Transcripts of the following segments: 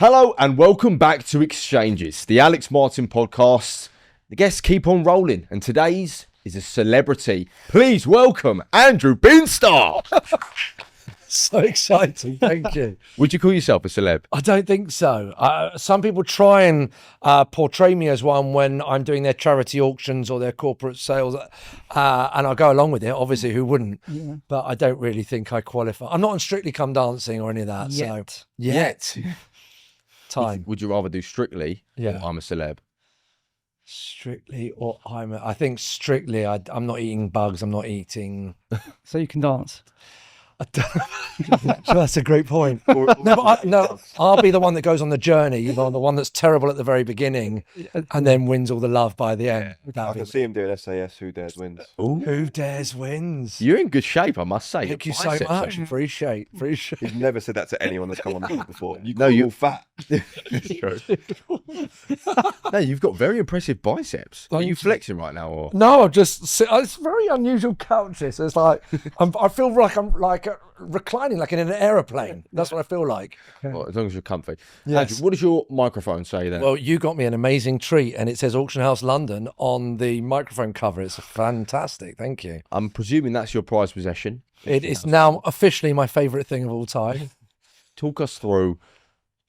Hello and welcome back to Exchanges, the Alex Martin podcast. The guests keep on rolling, and today's is a celebrity. Please welcome Andrew Binstock. So exciting, thank you. Would you call yourself a celeb? I don't think so. Some people try and portray me as one when I'm doing their charity auctions or their corporate sales, and I go along with it, obviously, who wouldn't? Yeah. But I don't really think I qualify. I'm not on Strictly Come Dancing or any of that. Yet. Time. Would you rather do Strictly or I'm a Celeb? Strictly or I think Strictly, I'm not eating bugs, I'm not eating... So you can dance? So that's a great point. I'll be the one that goes on the journey, the one that's terrible at the very beginning and then wins all the love by the end. I can see him doing SAS, Who Dares Wins. Ooh. Who Dares Wins. You're in good shape, I must say. Thank you so much. Appreciate. You've never said that to anyone that's come on the show before. You're fat. It's true. No, you've got very impressive biceps. Are you flexing right now? Or? No, it's very unusual couches. It's like, I feel like I'm like reclining like in an aeroplane. That's what I feel like. Well, as long as you're comfy. Yes. Andrew, what does your microphone say then? Well, you got me an amazing treat, and it says Auction House London on the microphone cover. It's fantastic. Thank you. I'm presuming that's your prized possession. It is now officially my favourite thing of all time. Talk us through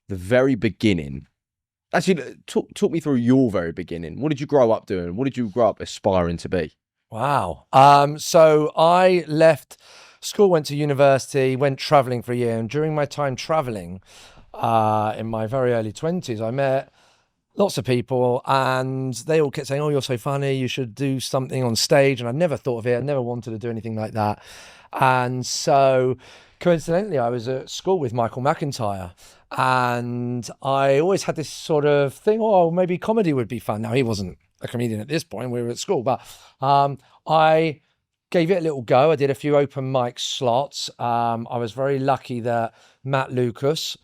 the very beginning. Actually, talk me through your very beginning. What did you grow up doing? What did you grow up aspiring to be? Wow. So I left school, went to university, went traveling for a year. And during my time traveling, in my very early 20s, I met lots of people and they all kept saying, oh, you're so funny, you should do something on stage. And I never thought of it. I never wanted to do anything like that. And so coincidentally, I was at school with Michael McIntyre and I always had this sort of thing, oh, maybe comedy would be fun. Now, he wasn't a comedian at this point, we were at school, but I gave it a little go. I did a few open mic slots. I was very lucky that Matt Lucas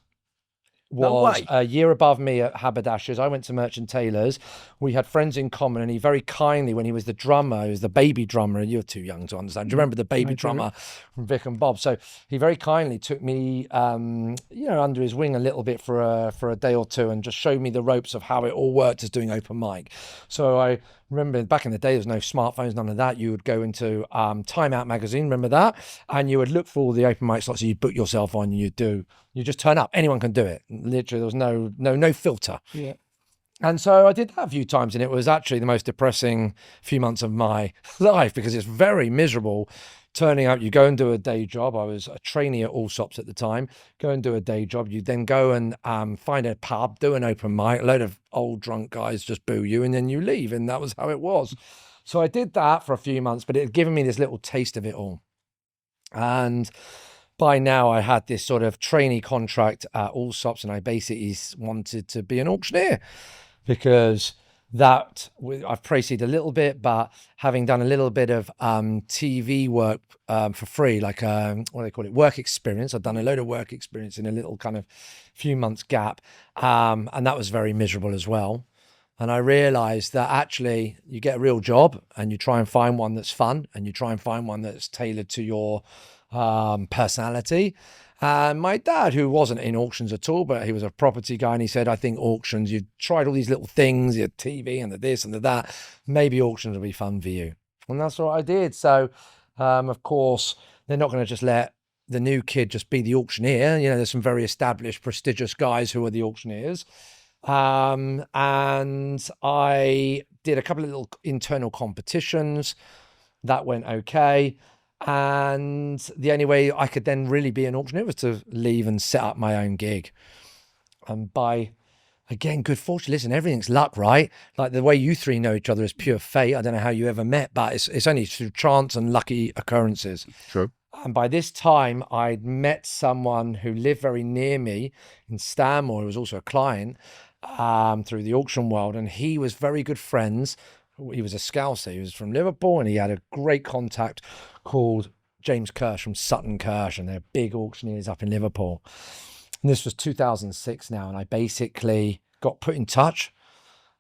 was a year above me at Haberdashers. I went to Merchant Taylors. We had friends in common, and he very kindly, when he was the drummer, he was the baby drummer. You're too young to understand. Do you remember the baby drummer from Vic and Bob? So he very kindly took me, under his wing a little bit for a day or two, and just showed me the ropes of how it all worked as doing open mic. So I remember back in the day, there's no smartphones, none of that. You would go into Time Out magazine, remember that? And you would look for all the open mic slots, so you'd book yourself on, and you just turn up. Anyone can do it. Literally, there was no filter. Yeah. And so I did that a few times, and it was actually the most depressing few months of my life because it's very miserable. Turning out, you go and do a day job. I was a trainee at Allsops at the time. Go and do a day job. You then go and find a pub, do an open mic. A load of old drunk guys just boo you, and then you leave. And that was how it was. So I did that for a few months, but it had given me this little taste of it all. And by now, I had this sort of trainee contract at Allsops, and I basically wanted to be an auctioneer because I've proceeded a little bit, but having done a little bit of TV work for free, like what do they call it, work experience. I've done a load of work experience in a little kind of few months gap, and that was very miserable as well. And I realized that actually you get a real job and you try and find one that's fun and you try and find one that's tailored to your personality. And my dad, who wasn't in auctions at all, but he was a property guy, and he said, I think auctions, you've tried all these little things, your TV and the this and the that, maybe auctions will be fun for you. And that's what I did. So, of course, they're not going to just let the new kid just be the auctioneer. You know, there's some very established, prestigious guys who are the auctioneers. And I did a couple of little internal competitions. That went okay. And the only way I could then really be an auctioneer was to leave and set up my own gig. And by, again, good fortune, listen, everything's luck, right? Like the way you three know each other is pure fate. I don't know how you ever met, but it's only through chance and lucky occurrences. True. And by this time, I'd met someone who lived very near me in Stanmore, who was also a client through the auction world. And he was very good friends. He was a Scouser. He was from Liverpool, and he had a great contact called James Kirsch from Sutton Kirsch, and they're big auctioneers up in Liverpool. And this was 2006 now, and I basically got put in touch,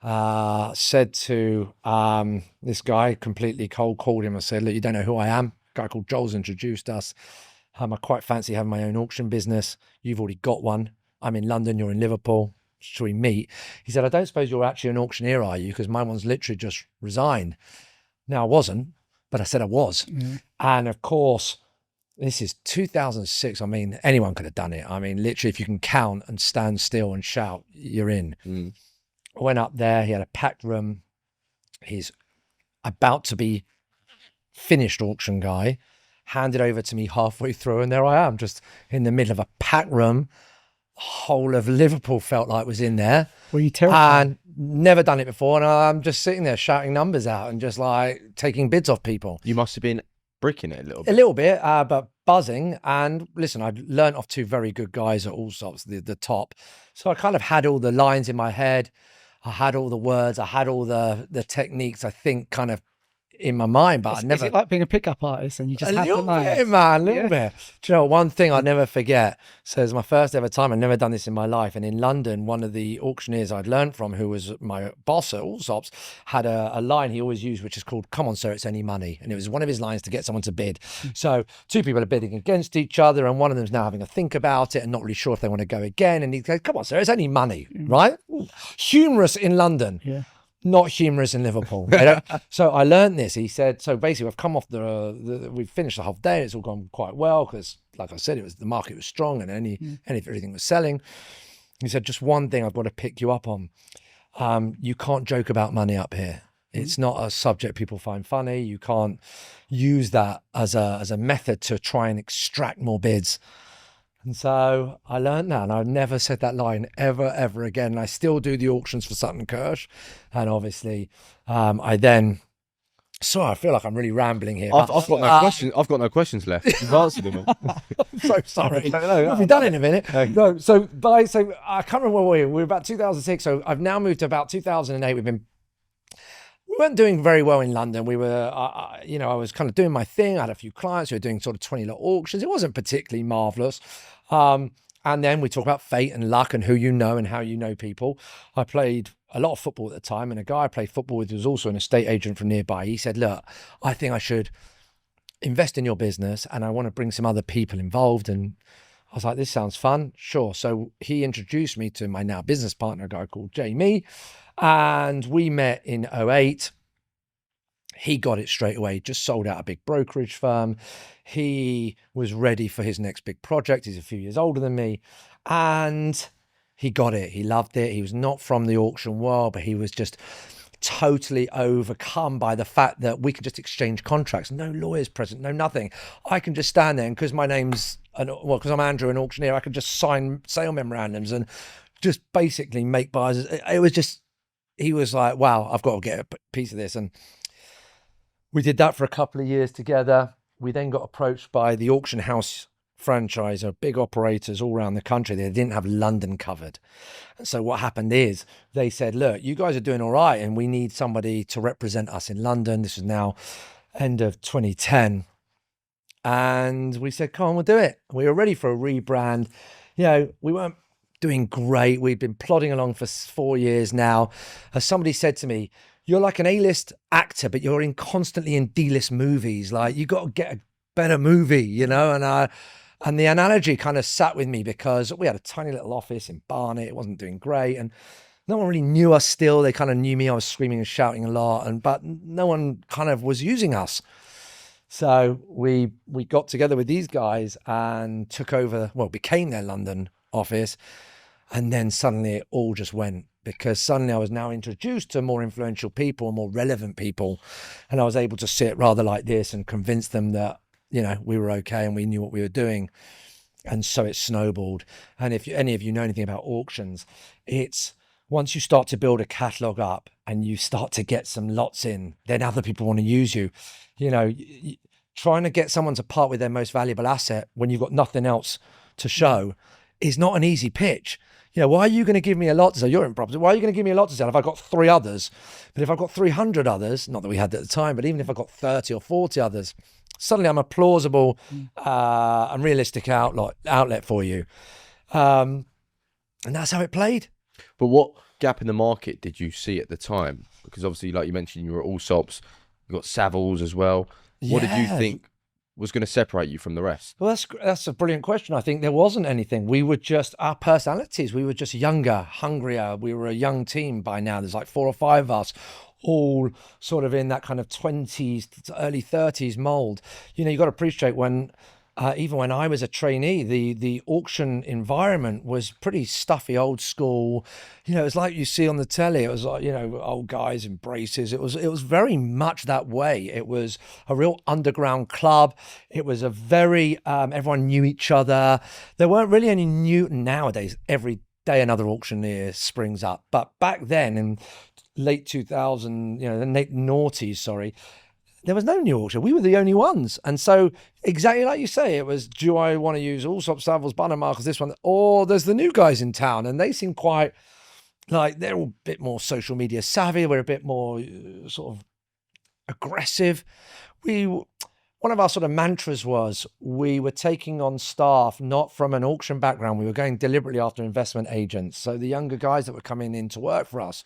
said to this guy, completely cold called him. I said, look, you don't know who I am. A guy called Joel's introduced us. I quite fancy having my own auction business. You've already got one. I'm in London, you're in Liverpool. Should we meet? He said, I don't suppose you're actually an auctioneer, are you? Because my one's literally just resigned. Now, I wasn't, but I said I was. And of course, this is 2006. I mean, anyone could have done it. I mean, literally, if you can count and stand still and shout, you're in. I went up there. He had a packed room. He's about to be finished auction guy, handed over to me halfway through. And there I am, just in the middle of a packed room. The whole of Liverpool felt like was in there. Were you terrified? And never done it before. And I'm just sitting there shouting numbers out and just like taking bids off people. You must have been bricking it a little bit. A little bit, but buzzing. And listen, I'd learnt off two very good guys at Allsops, the top. So I kind of had all the lines in my head. I had all the words. I had all the techniques, I think, kind of in my mind, but I never. Is it like being a pickup artist and you just A have to little know? bit, man, a little bit. Do you know, one thing I'll never forget. So it's my first ever time. I've never done this in my life. And in London, one of the auctioneers I'd learned from, who was my boss at Allsops, had a line he always used, which is called, "Come on, sir, it's any money." And it was one of his lines to get someone to bid. So two people are bidding against each other, and one of them's now having a think about it and not really sure if they want to go again. And he goes, "Come on, sir, it's any money," right? Humorous in London. Yeah. Not humorous in Liverpool. So I learned this. He said, so basically we've come off we've finished the half day. It's all gone quite well because, like I said, the market was strong and everything was selling. He said, just one thing I've got to pick you up on. You can't joke about money up here. It's not a subject people find funny. You can't use that as a method to try and extract more bids. And so I learned that, and I've never said that line ever again. And I still do the auctions for Sutton Kirsch. And obviously, I feel like I'm really rambling here. I've got no questions. I've got no questions left. You've answered them all. I'm so sorry. No, What have you done in a minute? No, so I can't remember where we were about 2006. So I've now moved to about 2008. We weren't doing very well in London. We were, I was kind of doing my thing. I had a few clients who were doing sort of 20-lot auctions. It wasn't particularly marvelous. And then we talk about fate and luck and who you know and how you know people. I played a lot of football at the time, and a guy I played football with who was also an estate agent from nearby. He said, look, I think I should invest in your business and I want to bring some other people involved. And I was like, this sounds fun. Sure. So he introduced me to my now business partner, a guy called Jamie. And we met in 2008. He got it straight away, just sold out a big brokerage firm. He was ready for his next big project. He's a few years older than me. And he got it. He loved it. He was not from the auction world, but he was just totally overcome by the fact that we could just exchange contracts. No lawyers present, no nothing. I can just stand there, and because my name's, because I'm Andrew, an auctioneer, I could just sign sale memorandums and just basically make buys. It was just, he was like, wow, I've got to get a piece of this. And we did that for a couple of years together. We then got approached by the auction house franchisor, big operators all around the country. They didn't have London covered. And so what happened is they said, look, you guys are doing all right, and we need somebody to represent us in London. This is now end of 2010. And we said, come on, we'll do it. We were ready for a rebrand. We weren't doing great. We'd been plodding along for 4 years now. As somebody said to me, you're like an A-list actor, but you're constantly in D-list movies. Like, you got to get a better movie, and the analogy kind of sat with me because we had a tiny little office in Barnet. It wasn't doing great, and no one really knew us still. They kind of knew me. I was screaming and shouting a lot, but no one kind of was using us. So we got together with these guys and took over, became their London office. And then suddenly it all just went, because suddenly I was now introduced to more influential people, more relevant people. And I was able to sit rather like this and convince them that, we were okay and we knew what we were doing. And so it snowballed. And if any of you know anything about auctions, it's once you start to build a catalog up and you start to get some lots in, then other people want to use you. Trying to get someone to part with their most valuable asset when you've got nothing else to show is not an easy pitch. Why are you going to give me a lot to sell? You're in property. Why are you going to give me a lot to sell if I've got 3 others? But if I've got 300 others, not that we had at the time, but even if I've got 30 or 40 others, suddenly I'm a plausible and realistic outlet for you. And that's how it played. But what gap in the market did you see at the time? Because obviously, like you mentioned, you were at Allsops, you got Savills as well. What did you think was going to separate you from the rest? Well, that's a brilliant question. I think there wasn't anything. We were just our personalities. We were just younger, hungrier. We were a young team by now. There's like 4 or 5 of us, all sort of in that kind of 20s to early 30s mold. You know, you got to appreciate when. Even when I was a trainee, the auction environment was pretty stuffy, old school. You know, it was like you see on the telly. It was like, you know, old guys in braces. It was very much that way. It was a real underground club. It was a very everyone knew each other. There weren't really any new. Nowadays, every day another auctioneer springs up. But back then, in late 2000, you know, the late noughties, sorry. There was no new auction. We were the only ones. And so exactly like you say, it was, do I want to use Allsop, Savills, Bunnemarkers, this one? Or there's the new guys in town and they seem quite like they're all a bit more social media savvy. We're a bit more sort of aggressive. One of our sort of mantras was we were taking on staff not from an auction background. We were going deliberately after investment agents. So the younger guys that were coming in to work for us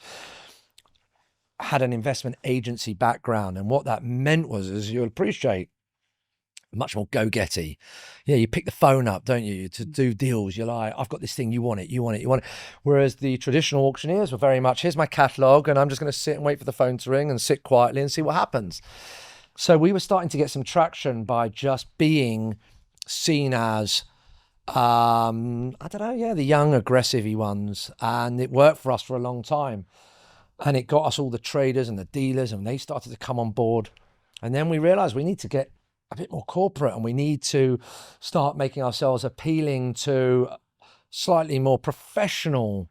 had an investment agency background, and what that meant was, as you'll appreciate, much more go-getty. Yeah, you pick the phone up, don't you, to do deals. You're like, I've got this thing, you want it, you want it, you want it. Whereas the traditional auctioneers were very much, here's my catalogue, and I'm just going to sit and wait for the phone to ring and sit quietly and see what happens. So we were starting to get some traction by just being seen as, I don't know, yeah, the young, aggressive-y ones, and it worked for us for a long time. And it got us all the traders and the dealers, and they started to come on board. And then we realized we need to get a bit more corporate, and we need to start making ourselves appealing to slightly more professional,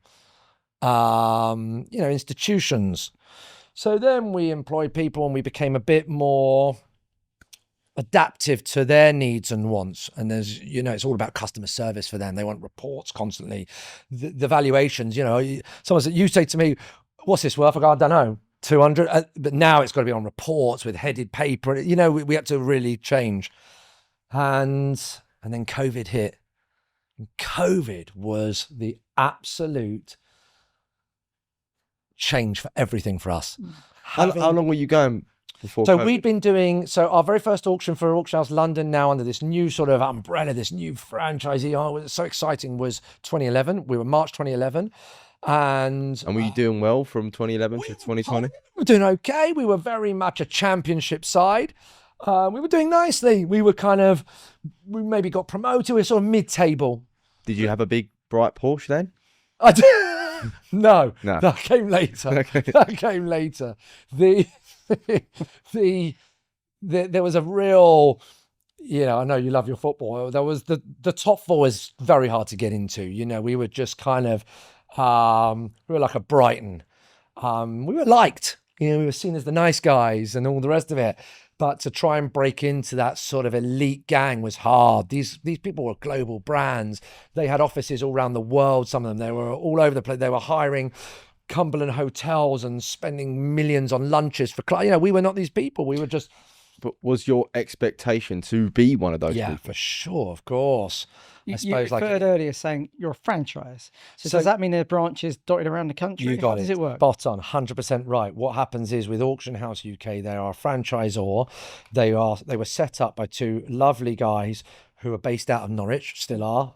institutions. So then we employed people and we became a bit more adaptive to their needs and wants. And there's, you know, it's all about customer service for them. They want reports constantly. The valuations, you know, someone said, you say to me, what's this worth? I go, I don't know, 200. But now it's got to be on reports with headed paper. You know, we had to really change. And then COVID hit. And COVID was the absolute change for everything for us. How long were you going before So COVID? we'd been doing, our very first auction for Auction House London, now under this new sort of umbrella, this new franchisee, it was so exciting, was 2011. We were March 2011. And were you doing well from 2011 to 2020? We were doing okay. We were very much a championship side. We were doing nicely. We maybe got promoted. We were sort of mid-table. Did you have a big, bright Porsche then? I did. No, No. that came later. Okay. That came later. There was a real, you know, I know you love your football. There was the top four was very hard to get into. You know, we were just kind of, we were like a Brighton. We were liked, you know, we were seen as the nice guys and all the rest of it. But to try and break into that sort of elite gang was hard. These people were global brands. They had offices all around the world. Some of them, they were all over the place. They were hiring Cumberland hotels and spending millions on lunches for clients. You know, we were not these people. We were just. But was your expectation to be one of those Yeah, people? for sure, of course. You suppose, like- referred earlier saying you're a franchise. So So- does that mean there are branches dotted around the country? You got How does it work? Spot on, 100% right. What happens is with Auction House UK, they are a franchisor. They were set up by two lovely guys who are based out of Norwich, still are.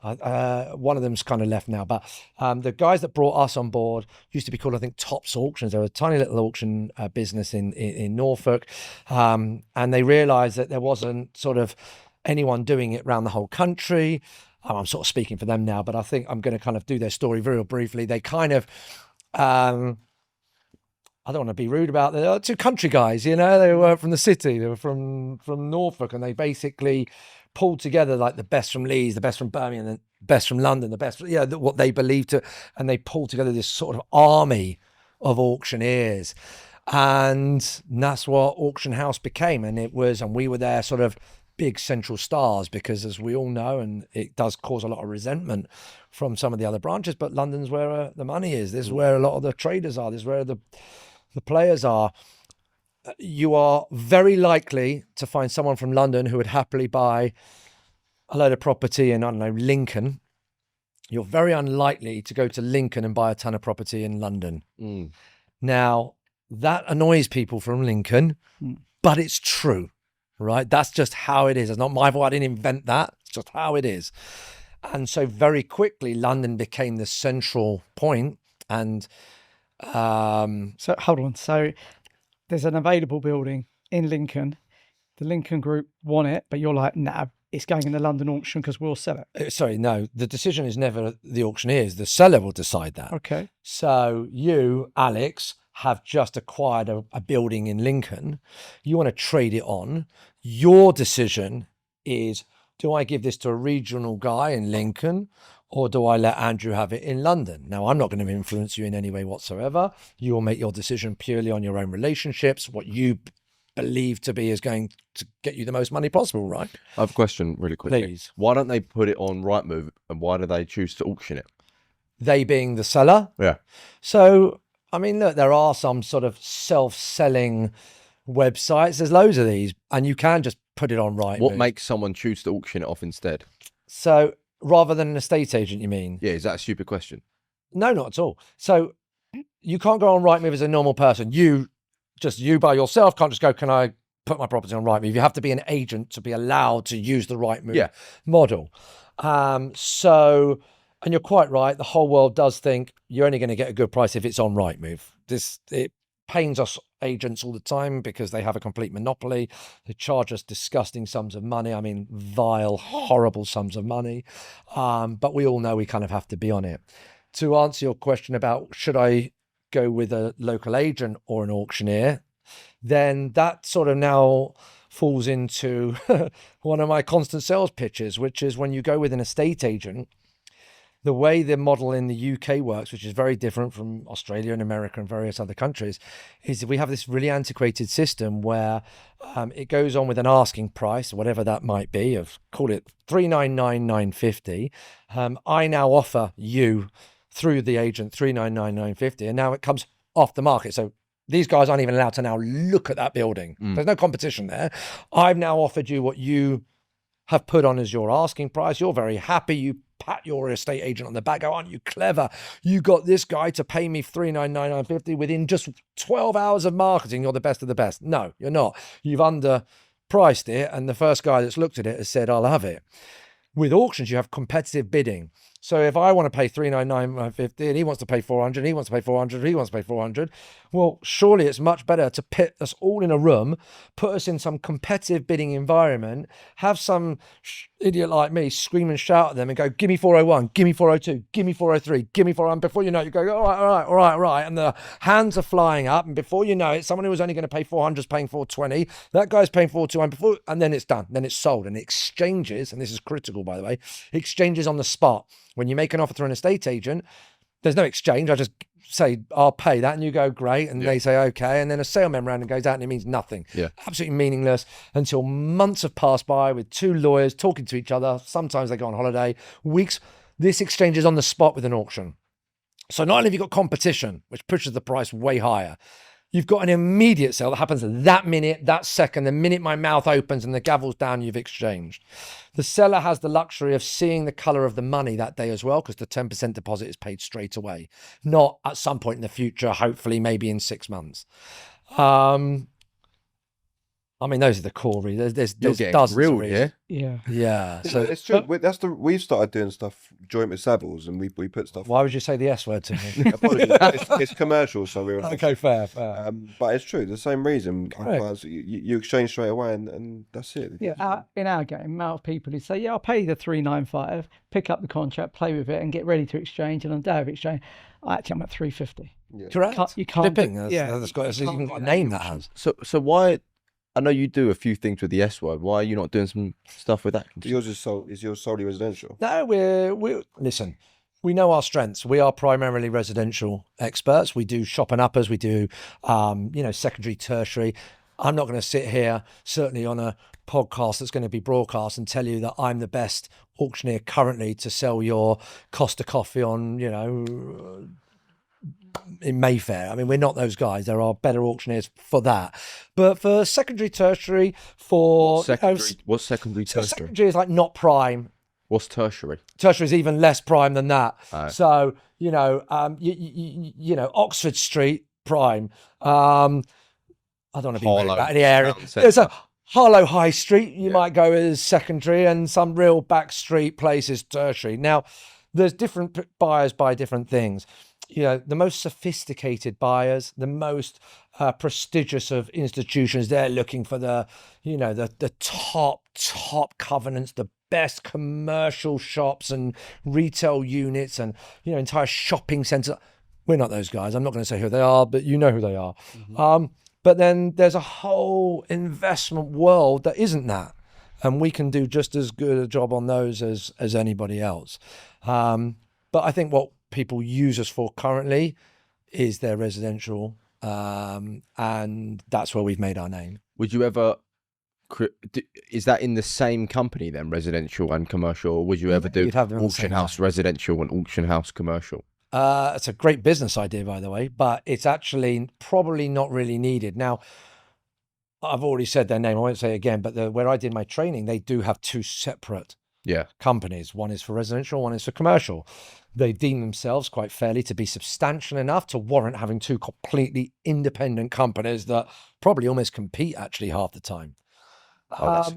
One of them's kind of left now, but the guys that brought us on board used to be called, I think, Tops Auctions. They were a tiny little auction business in Norfolk, and they realised that there wasn't sort of anyone doing it around the whole country. I'm sort of speaking for them now, but I think I'm going to kind of do their story very briefly. They kind of, I don't want to be rude about it. Two country guys, you know, they were from the city. They were from Norfolk, and they basically pulled together like the best from Leeds, the best from Birmingham, the best from London, the best, what they believed to, and they pulled together this sort of army of auctioneers. And that's what Auction House became. And we were there sort of big central stars, because as we all know, and it does cause a lot of resentment from some of the other branches, but London's where the money is. This is where a lot of the traders are. This is where the players are. You are very likely to find someone from London who would happily buy a load of property in, I don't know, Lincoln. You're very unlikely to go to Lincoln and buy a ton of property in London. Now, that annoys people from Lincoln, but it's true. right? That's just how it is. It's not my fault. I didn't invent that. It's just how it is. And so very quickly, London became the central point. And So hold on. So there's an available building in Lincoln. The Lincoln Group want it, but you're like, nah, it's going in the London auction because we'll sell it. sorry, no, the decision is never the auctioneers. The seller will decide that. Okay. So you, Alex, have just acquired a building in Lincoln. You want to trade it on. Your decision is, do I give this to a regional guy in Lincoln, or do I let Andrew have it in London? Now, I'm not going to influence you in any way whatsoever. You will make your decision purely on your own relationships, what you believe to be is going to get you the most money possible, right? I have a question really quickly. Please. Why don't they put it on Rightmove, and why do they choose to auction it? They being the seller. Yeah. So, I mean, look, there are some sort of self-selling websites. There's loads of these, and you can just put it on Rightmove. What makes someone choose to auction it off instead? So, rather than an estate agent, you mean? Yeah, is that a stupid question? No, not at all. So, you can't go on Rightmove as a normal person. You by yourself can't just go, can I put my property on Rightmove? You have to be an agent to be allowed to use the Rightmove model. So, and you're quite right. The whole world does think you're only going to get a good price if it's on Rightmove. It pains us agents all the time because they have a complete monopoly. They charge us disgusting sums of money. I mean, vile, horrible sums of money. But we all know we kind of have to be on it. To answer your question about should I go with a local agent or an auctioneer, then that sort of now falls into one of my constant sales pitches, which is when you go with an estate agent, the way the model in the UK works, which is very different from Australia and America and various other countries, is that we have this really antiquated system where it goes on with an asking price, whatever that might be, of call it $399,950. I now offer you through the agent $399,950, and now it comes off the market. So these guys aren't even allowed to now look at that building. There's no competition there. I've now offered you what you have put on as your asking price. You're very happy. You pat your estate agent on the back. Go, aren't you clever? You got this guy to pay me $399,950 within just 12 hours of marketing. You're the best of the best. No, you're not. You've underpriced it, and the first guy that's looked at it has said, I'll have it. With auctions, you have competitive bidding. So if I want to pay $399,950 and he wants to pay $400, he wants to pay $400, he wants to pay $400, well, surely it's much better to pit us all in a room, put us in some competitive bidding environment, have some idiot like me scream and shout at them and go, give me 401, give me 402, give me 403, give me 401. Before you know it, you go, all right. And the hands are flying up. And before you know it, someone who was only going to pay 400 is paying 420. That guy's paying 420 and then it's done. Then it's sold. And exchanges, and this is critical, by the way, exchanges on the spot. When you make an offer through an estate agent, there's no exchange. I just say, I'll pay that. And you go, great. And they say, okay. And then a sale memorandum goes out and it means nothing. Yeah. Absolutely meaningless until months have passed by with two lawyers talking to each other. Sometimes they go on holiday, weeks. This exchange is on the spot with an auction. So not only have you got competition, which pushes the price way higher, you've got an immediate sale that happens that minute, that second. The minute my mouth opens and the gavel's down, you've exchanged. The seller has the luxury of seeing the colour of the money that day as well, because the 10% deposit is paid straight away, not at some point in the future, hopefully maybe in 6 months. I mean, those are the core reasons. There's dozens real, of reasons. Yeah. So it's true. We've started doing stuff joint with Savills, and we put stuff. why would you say the S word to me? Apologies. It's commercial, so we're Okay, fair. but it's true. The same reason. You exchange straight away, and that's it. Yeah, in our game, amount of people who say, yeah, I'll pay the 395, pick up the contract, play with it and get ready to exchange. And on day of exchange, actually I'm at 350. Yeah. Correct. You can't Flipping. yeah. That's even got a name that has. So why? I know you do a few things with the S word. Why are you not doing some stuff with that? Yours is yours solely residential? No, we're listen. We know our strengths. We are primarily residential experts. We do shop and uppers. We do, secondary, tertiary. I'm not going to sit here, certainly on a podcast that's going to be broadcast, and tell you that I'm the best auctioneer currently to sell your Costa coffee on, in Mayfair. I mean, we're not those guys. There are better auctioneers for that. But for secondary, tertiary, what's secondary, tertiary? Secondary is like not prime. What's tertiary? Tertiary is even less prime than that. Right. So, Oxford Street, prime. I don't want to be rude about any area. So Harlow High Street, you might go as secondary, and some real back street places tertiary. Now, there's different buyers buy different things. You know, the most sophisticated buyers, the most prestigious of institutions, they're looking for the top covenants, the best commercial shops and retail units and, entire shopping centres. We're not those guys. I'm not going to say who they are, but you know who they are. But then there's a whole investment world that isn't that. And we can do just as good a job on those as anybody else. But I think what people use us for currently is their residential. And that's where we've made our name. Would you ever, is that in the same company then, residential and commercial? Or would you ever do auction house residential and auction house commercial? It's a great business idea, by the way, but it's actually probably not really needed. Now, I've already said their name. I won't say it again, but where I did my training, they do have two separate companies. One is for residential, one is for commercial. They deem themselves quite fairly to be substantial enough to warrant having two completely independent companies that probably almost compete actually half the time.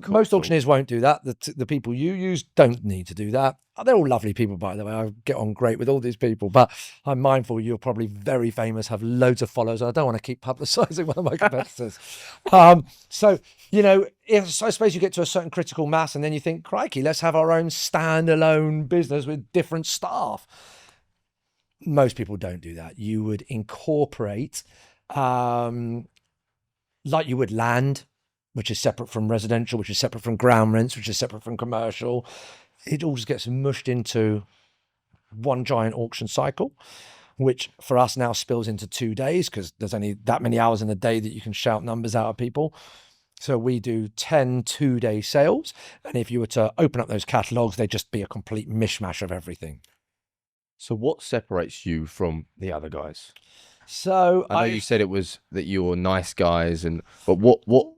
Most auctioneers won't do that. The people you use don't need to do that. They're all lovely people, by the way. I get on great with all these people, but I'm mindful you're probably very famous, have loads of followers. I don't want to keep publicizing one of my competitors. So, I suppose you get to a certain critical mass and then you think, crikey, let's have our own standalone business with different staff. Most people don't do that. You would incorporate, like you would land, which is separate from residential, which is separate from ground rents, which is separate from commercial. It all just gets mushed into one giant auction cycle, which for us now spills into 2 days because there's only that many hours in the day that you can shout numbers out of people. So we do 10 2-day sales. And if you were to open up those catalogues, they'd just be a complete mishmash of everything. So what separates you from the other guys? So I know you said it was that you're nice guys, but what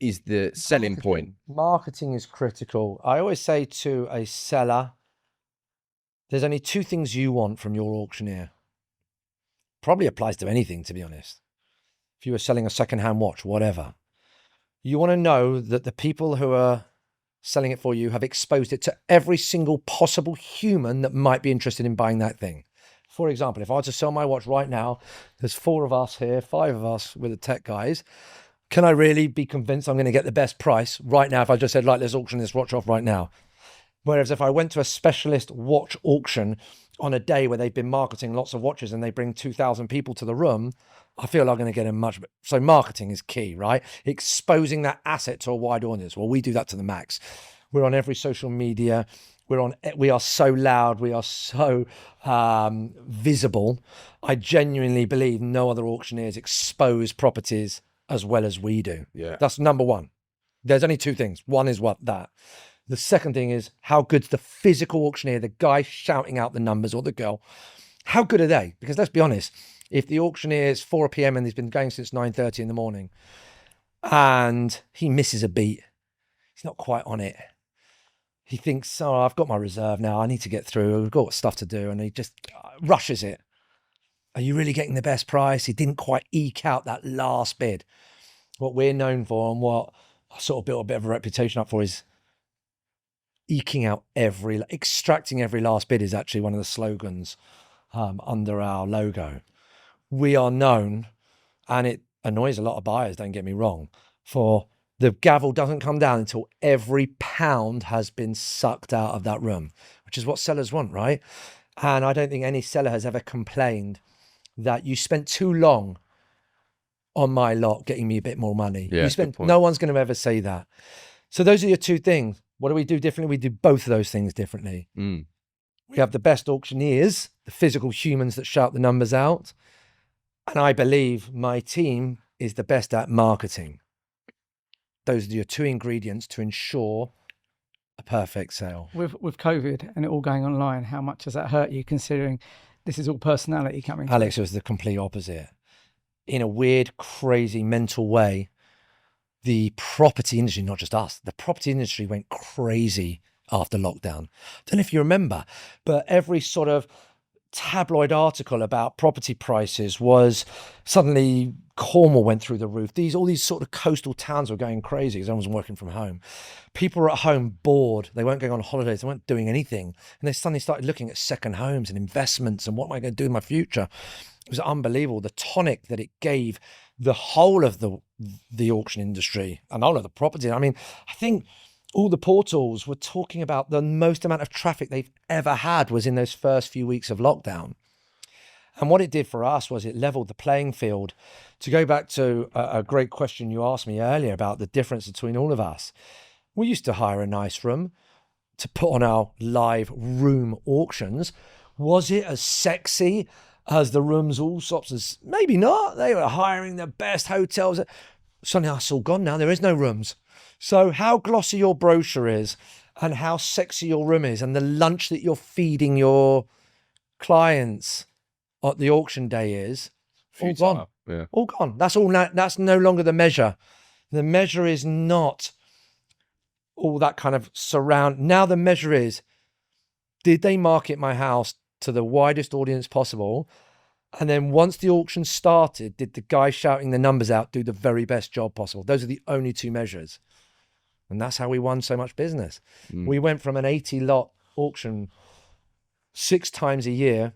is the selling point? Marketing is critical. I always say to a seller, there's only two things you want from your auctioneer. Probably applies to anything, to be honest. If you were selling a second-hand watch, whatever. You want to know that the people who are selling it for you have exposed it to every single possible human that might be interested in buying that thing. For example, if I were to sell my watch right now, there's 4 of us here, 5 of us with the tech guys. Can I really be convinced I'm going to get the best price right now if I just said, right, let's auction this watch off right now? Whereas if I went to a specialist watch auction on a day where they've been marketing lots of watches and they bring 2,000 people to the room, I feel I'm going to get a much. So marketing is key, right? Exposing that asset to a wide audience. Well, we do that to the max. We're on every social media. We are so loud. We are so visible. I genuinely believe no other auctioneers expose properties as well as we do. Yeah. That's number one. There's only 2 things. One is that. The second thing is how good's the physical auctioneer, the guy shouting out the numbers or the girl. How good are they? Because let's be honest, if the auctioneer is 4 p.m. and he's been going since 9:30 in the morning and he misses a beat, he's not quite on it. He thinks, oh, I've got my reserve now. I need to get through. We've got stuff to do. And he just rushes it. Are you really getting the best price? He didn't quite eke out that last bid. What we're known for and what I sort of built a bit of a reputation up for is eking out extracting every last bid is actually one of the slogans under our logo. We are known, and it annoys a lot of buyers, don't get me wrong, for the gavel doesn't come down until every pound has been sucked out of that room, which is what sellers want, right? And I don't think any seller has ever complained that you spent too long on my lot getting me a bit more money. Yeah, No one's going to ever say that. So those are your 2 things. What do we do differently? We do both of those things differently. We have the best auctioneers, the physical humans that shout the numbers out. And I believe my team is the best at marketing. Those are your 2 ingredients to ensure a perfect sale. With COVID and it all going online, how much does that hurt you considering this is all personality coming? Alex, it was the complete opposite. In a weird, crazy, mental way, the property industry, not just us, the property industry went crazy after lockdown. I don't know if you remember, but every sort of tabloid article about property prices was suddenly Cornwall went through the roof. All these sort of coastal towns were going crazy because everyone was working from home. People were at home bored. They weren't going on holidays. They weren't doing anything. And they suddenly started looking at second homes and investments and what am I going to do in my future? It was unbelievable. The tonic that it gave the whole of the auction industry and all of the property. I mean, I think all the portals were talking about the most amount of traffic they've ever had was in those first few weeks of lockdown. And what it did for us was it leveled the playing field. To go back to a great question you asked me earlier about the difference between all of us, we used to hire a nice room to put on our live room auctions. Was it as sexy as the rooms all sorts of? Maybe not. They were hiring the best hotels. Suddenly that's all gone now. There is no rooms. So how glossy your brochure is and how sexy your room is and the lunch that you're feeding your clients at the auction day is all gone. Yeah. All gone. That's all. That's no longer the measure. The measure is not all that kind of surround. Now the measure is, did they market my house to the widest audience possible? And then once the auction started, did the guy shouting the numbers out do the very best job possible? Those are the only two measures. And that's how we won so much business. We went from an 80 lot auction 6 times a year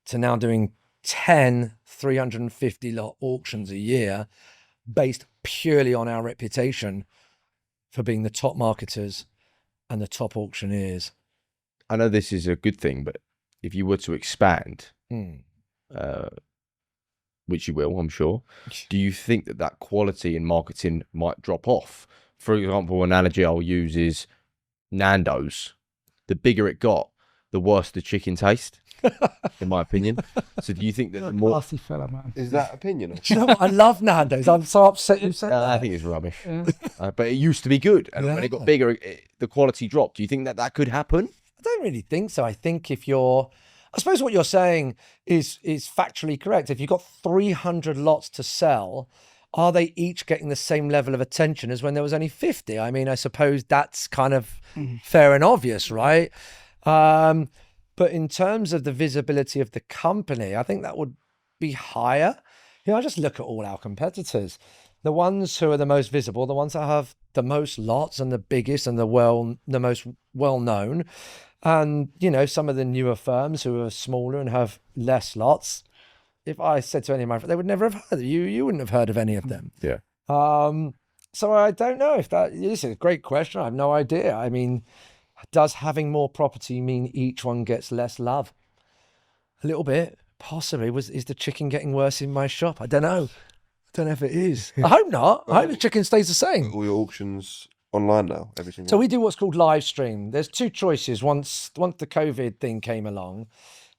to now doing 10 350 lot auctions a year based purely on our reputation for being the top marketers and the top auctioneers. I know this is a good thing, but if you were to expand, which you will, I'm sure, do you think that quality in marketing might drop off? For example, an analogy I'll use is Nando's. The bigger it got, the worse the chicken taste, in my opinion. So do you think that the more... Classy fella, man. Is that opinion? Do you know what? I love Nando's. I'm so upset you said that. I think it's rubbish. But it used to be good. And when it got bigger, the quality dropped. Do you think that could happen? I don't really think so. I think I suppose what you're saying is factually correct. If you've got 300 lots to sell, are they each getting the same level of attention as when there was only 50? I mean, I suppose that's kind of fair and obvious, right? But in terms of the visibility of the company, I think that would be higher. I just look at all our competitors. The ones who are the most visible, the ones that have the most lots and the biggest and the most well-known. And, some of the newer firms who are smaller and have less lots, if I said to any of my friends, they would never have heard of you. You wouldn't have heard of any of them. Yeah. So I don't know if this is a great question. I have no idea. I mean, does having more property mean each one gets less love? A little bit, possibly. Is the chicken getting worse in my shop? I don't know. I don't know if it is. I hope not. I hope the chicken stays the same. All your auctions online now, everything. So we do what's called live stream. There's 2 choices. Once the COVID thing came along,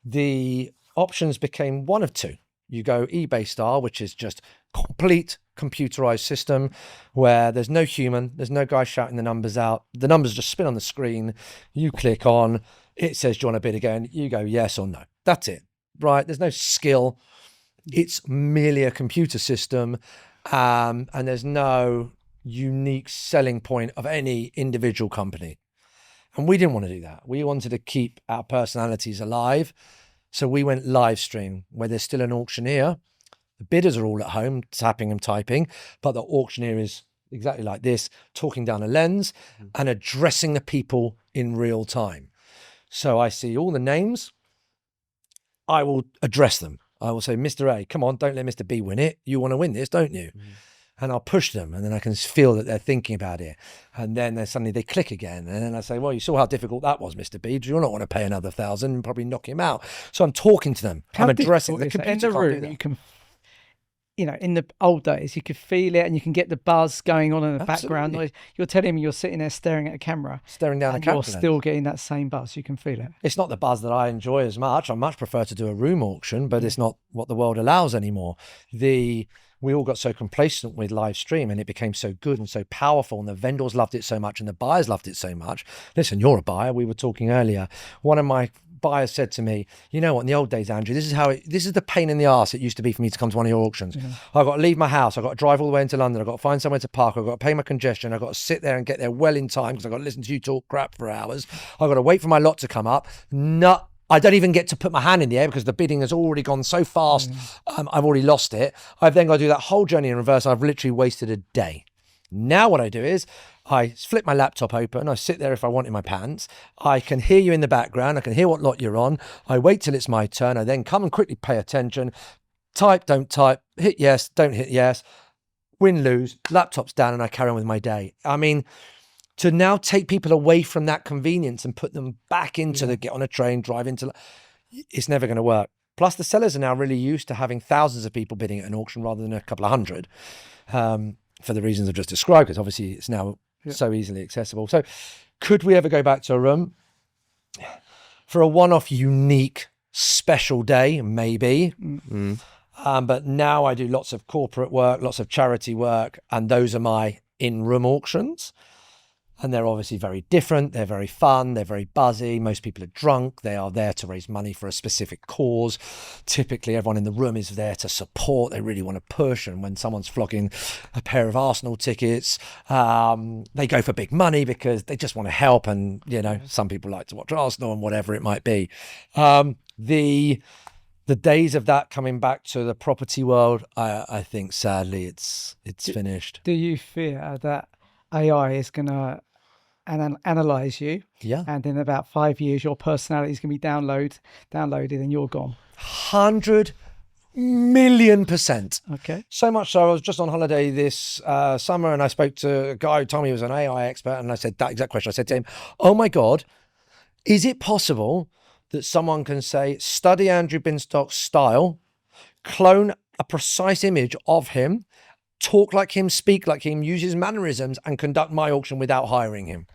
the options became one of 2. You go eBay style, which is just complete computerized system where there's no human, there's no guy shouting the numbers out. The numbers just spin on the screen. You click on, it says, do you want to bid again? You go yes or no. That's it, right? There's no skill. It's merely a computer system, and there's no unique selling point of any individual company. And we didn't want to do that. We wanted to keep our personalities alive. So we went live stream where there's still an auctioneer. The bidders are all at home tapping and typing, but the auctioneer is exactly like this, talking down a lens and addressing the people in real time. So I see all the names. I will address them. I will say, Mr. A, come on, don't let Mr. B win it. You want to win this, don't you? And I'll push them, and then I can feel that they're thinking about it. And then suddenly they click again. And then I say, well, you saw how difficult that was, Mr. B. Do you not want to pay another 1,000 and probably knock him out? So I'm talking to them. I'm addressing the computer. In the room, you can, in the old days, you could feel it and you can get the buzz going on in the background noise. You're telling me you're sitting there staring at a camera. Staring down a camera. You're still getting that same buzz. You can feel it. It's not the buzz that I enjoy as much. I much prefer to do a room auction, but it's not what the world allows anymore. We all got so complacent with live stream and it became so good and so powerful, and the vendors loved it so much and the buyers loved it so much. Listen, you're a buyer. We were talking earlier. One of my buyers said to me, you know what, in the old days, Andrew, this is the pain in the arse it used to be for me to come to one of your auctions. I've got to leave my house. I've got to drive all the way into London. I've got to find somewhere to park. I've got to pay my congestion. I've got to sit there and get there well in time because I've got to listen to you talk crap for hours. I've got to wait for my lot to come up. I don't even get to put my hand in the air because the bidding has already gone so fast. I've already lost it. I've then got to do that whole journey in reverse. I've literally wasted a day. Now what I do is I flip my laptop open. I sit there if I want in my pants. I can hear you in the background. I can hear what lot you're on. I wait till it's my turn. I then come and quickly pay attention. Type, don't type. Hit yes, don't hit yes. Win, lose. Laptop's down and I carry on with my day. I mean, to now take people away from that convenience and put them back into the get on a train, drive into, it's never going to work. Plus the sellers are now really used to having thousands of people bidding at an auction rather than a couple of hundred, for the reasons I've just described, because obviously it's now so easily accessible. So could we ever go back to a room for a one-off unique special day? Maybe. But now I do lots of corporate work, lots of charity work, and those are my in-room auctions. And they're obviously very different. They're very fun. They're very buzzy. Most people are drunk. They are there to raise money for a specific cause. Typically, everyone in the room is there to support. They really want to push. And when someone's flogging a pair of Arsenal tickets, they go for big money because they just want to help. And, you know, some people like to watch Arsenal and whatever it might be. The days of that coming back to the property world, I think, sadly, it's finished. Do you fear that AI is going to analyze you? Yeah. And in about 5 years, your personality is going to be downloaded and you're gone. 100 million%. Okay. So much so, I was just on holiday this summer and I spoke to a guy who told me he was an AI expert, and I said that exact question. I said to him, oh my God, is it possible that someone can say, study Andrew Binstock's style, clone a precise image of him, talk like him, speak like him, use his mannerisms, and conduct my auction without hiring him?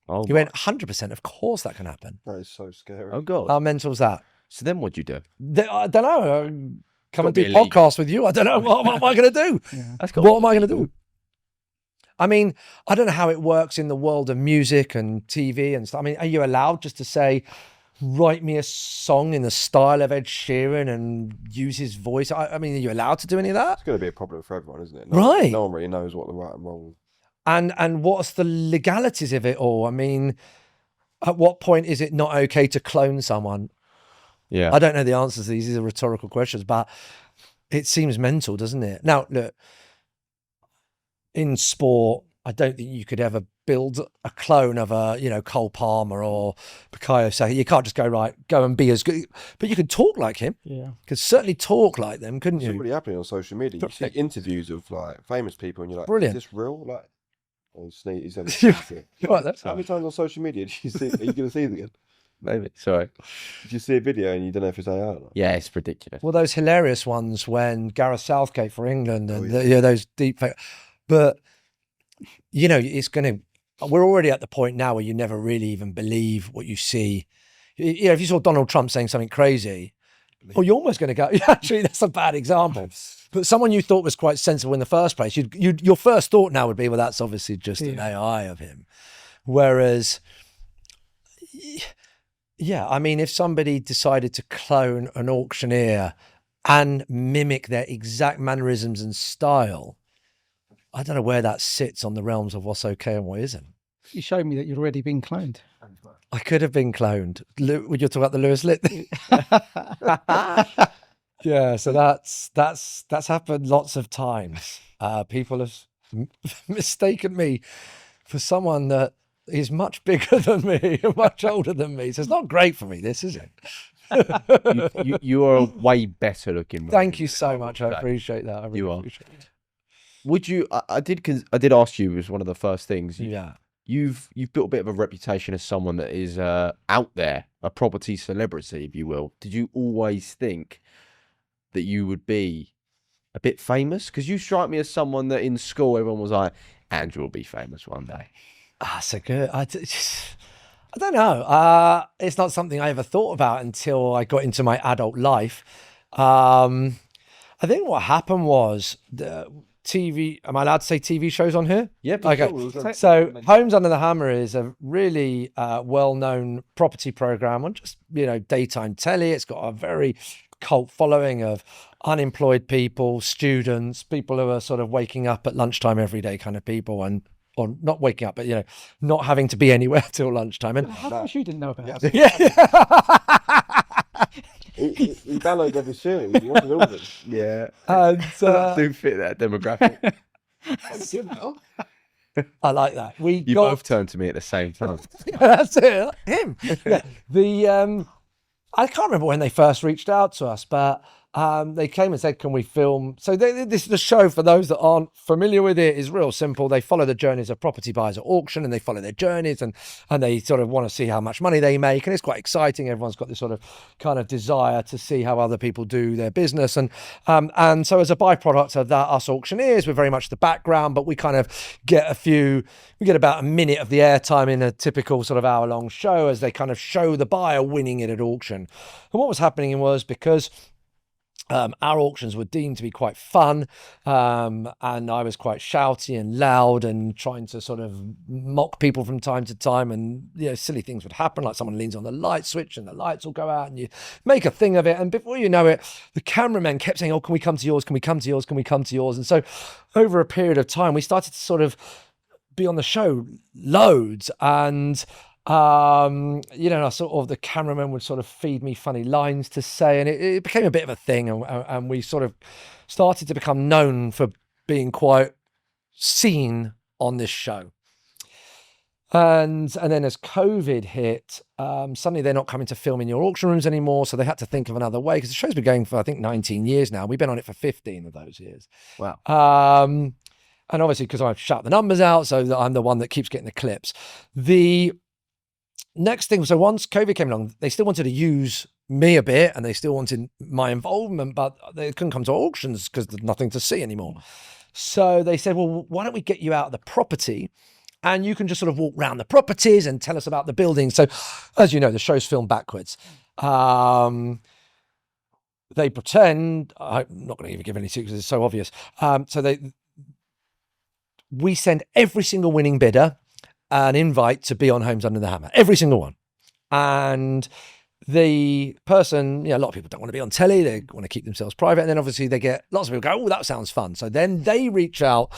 Oh, He went, 100%, of course that can happen. That is so scary. oh God. How mental's that? So then what'd you do? I don't know. Come and do be illegal. podcasts with you. I don't know. What am I going to do? What am I going to do? I mean, I don't know how it works in the world of music and TV and stuff. I mean, are you allowed just to say, write me a song in the style of Ed Sheeran and use his voice? I mean, are you allowed to do any of that? It's going to be a problem for everyone, isn't it? Right. No one really knows what the right and wrong. And what's the legalities of it all? I mean, at what point is it not okay to clone someone? Yeah. I don't know the answers to these. These are rhetorical questions, but it seems mental, doesn't it? Now, look, in sport, I don't think you could ever build a clone of a, you know, Cole Palmer or Bukayo Saka. You can't just go and be as good, but you could talk like him. Yeah. You could certainly talk like them, couldn't It's you? already happening on social media. You see interviews of like famous people, and you're like, Brilliant. "Is this real?" Like, oh, he's having Right, that's how many times on social media do you see? Are you going to see it again? Maybe. Sorry. Did you see a video and you don't know if it's AI or not? Yeah, it's ridiculous. Well, those hilarious ones when Gareth Southgate for England and those deep fake, but you know, we're already at the point now where you never really even believe what you see. You know, if you saw Donald Trump saying something crazy, well, you're almost going to go, actually, that's a bad example. But someone you thought was quite sensible in the first place, your first thought now would be, well, that's obviously just an AI of him. Whereas, yeah, I mean, if somebody decided to clone an auctioneer and mimic their exact mannerisms and style, I don't know where that sits on the realms of what's okay and what isn't. You showed me that you'd already been cloned. I could have been cloned. Would you talk about the Lewis Litt thing? Yeah, so that's happened lots of times. People have mistaken me for someone that is much bigger than me, much older than me. So it's not great for me, this, is it? You are way better looking. Thank you so much. I appreciate that. I really You are. appreciate it. Would you? I did ask you as one of the first things. Yeah. You've built a bit of a reputation as someone that is out there, a property celebrity, if you will. Did you always think that you would be a bit famous? Because you strike me as someone that in school everyone was like, Andrew will be famous one day. So good. I don't know. It's not something I ever thought about until I got into my adult life. I think what happened was the TV. Am I allowed to say TV shows on here? Yeah. Okay. So Homes Under the Hammer is a really well-known property program on just, daytime telly. It's got a very cult following of unemployed people, students, people who are sort of waking up at lunchtime every day kind of people. And or not waking up, but not having to be anywhere till lunchtime. And How come you didn't know about it? yeah. He downloads every series. He watches all of them. Yeah. And Do fit that demographic. I like that. You both turned to me at the same time. That's it. Him. Yeah. I can't remember when they first reached out to us, but they came and said, "Can we film?" So this the show, for those that aren't familiar with it, is real simple. They follow the journeys of property buyers at auction, and they follow their journeys, and they sort of want to see how much money they make, and it's quite exciting. Everyone's got this sort of kind of desire to see how other people do their business, and so as a byproduct of that, us auctioneers, we're very much the background, but we kind of get about a minute of the airtime in a typical sort of hour-long show as they kind of show the buyer winning it at auction. And what was happening was, because our auctions were deemed to be quite fun, and I was quite shouty and loud and trying to sort of mock people from time to time, and silly things would happen, like someone leans on the light switch and the lights will go out, and you make a thing of it, and before you know it, the cameramen kept saying, "Oh, can we come to yours? Can we come to yours? Can we come to yours?" And so over a period of time, we started to sort of be on the show loads, and sort of the cameraman would sort of feed me funny lines to say, and it became a bit of a thing, and we sort of started to become known for being quite seen on this show. And then as COVID hit, suddenly they're not coming to film in your auction rooms anymore, so they had to think of another way, because the show's been going for, I think, 19 years now. We've been on it for 15 of those years. Wow. And obviously, because I've shut the numbers out, so that I'm the one that keeps getting the clips. The next thing, so once COVID came along, they still wanted to use me a bit, and they still wanted my involvement, but they couldn't come to auctions because there's nothing to see anymore. So they said, "Well, why don't we get you out of the property, and you can just sort of walk around the properties and tell us about the buildings." So, as you know, the show's filmed backwards. They pretend, I'm not going to even give any secrets, it's so obvious. We send every single winning bidder an invite to be on Homes Under the Hammer, every single one. And the person, a lot of people don't want to be on telly, they want to keep themselves private, and then obviously they get lots of people go, "Oh, that sounds fun." So then they reach out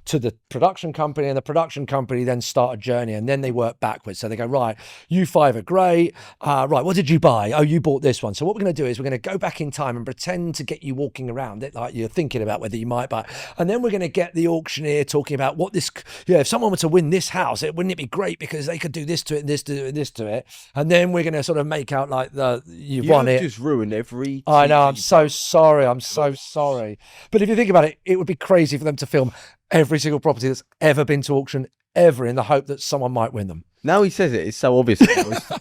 to the production company, and the production company then start a journey, and then they work backwards. So they go, "Right, you five are great, right, what did you buy? Oh, you bought this one. So what we're going to do is we're going to go back in time and pretend to get you walking around it like you're thinking about whether you might buy, and then we're going to get the auctioneer talking about what this, if someone were to win this house, wouldn't it be great because they could do this to it and this to it and this to it, and then we're going to sort of make out like you've won it." Just ruined every. I know. I'm so sorry. I'm so sorry. But if you think about it, it would be crazy for them to film every single property that's ever been to auction ever in the hope that someone might win them. Now he says it, it's so obvious.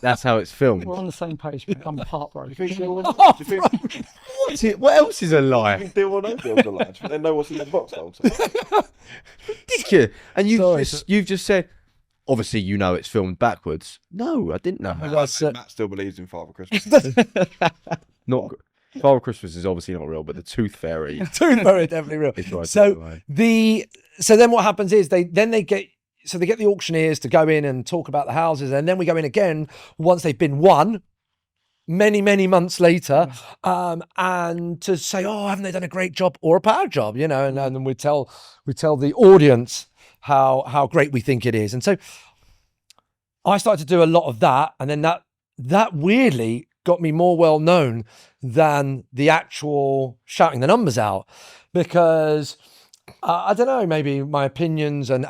That's how it's filmed. We're on the same page. I'm heartbroken. What else is a lie? Deal or no deal's a lie. They know what's in the box. Ridiculous. And you've just said, obviously, it's filmed backwards. No, I didn't know. Matt still believes in Father Christmas. Not Father Christmas is obviously not real, but the Tooth Fairy. Tooth Fairy definitely real. Right, so then what happens is they get the auctioneers to go in and talk about the houses, and then we go in again once they've been won, many months later, and to say, "Oh, haven't they done a great job or a bad job?" And then we tell the audience how great we think it is. And so I started to do a lot of that, and then that weirdly got me more well known than the actual shouting the numbers out, because I don't know, maybe my opinions and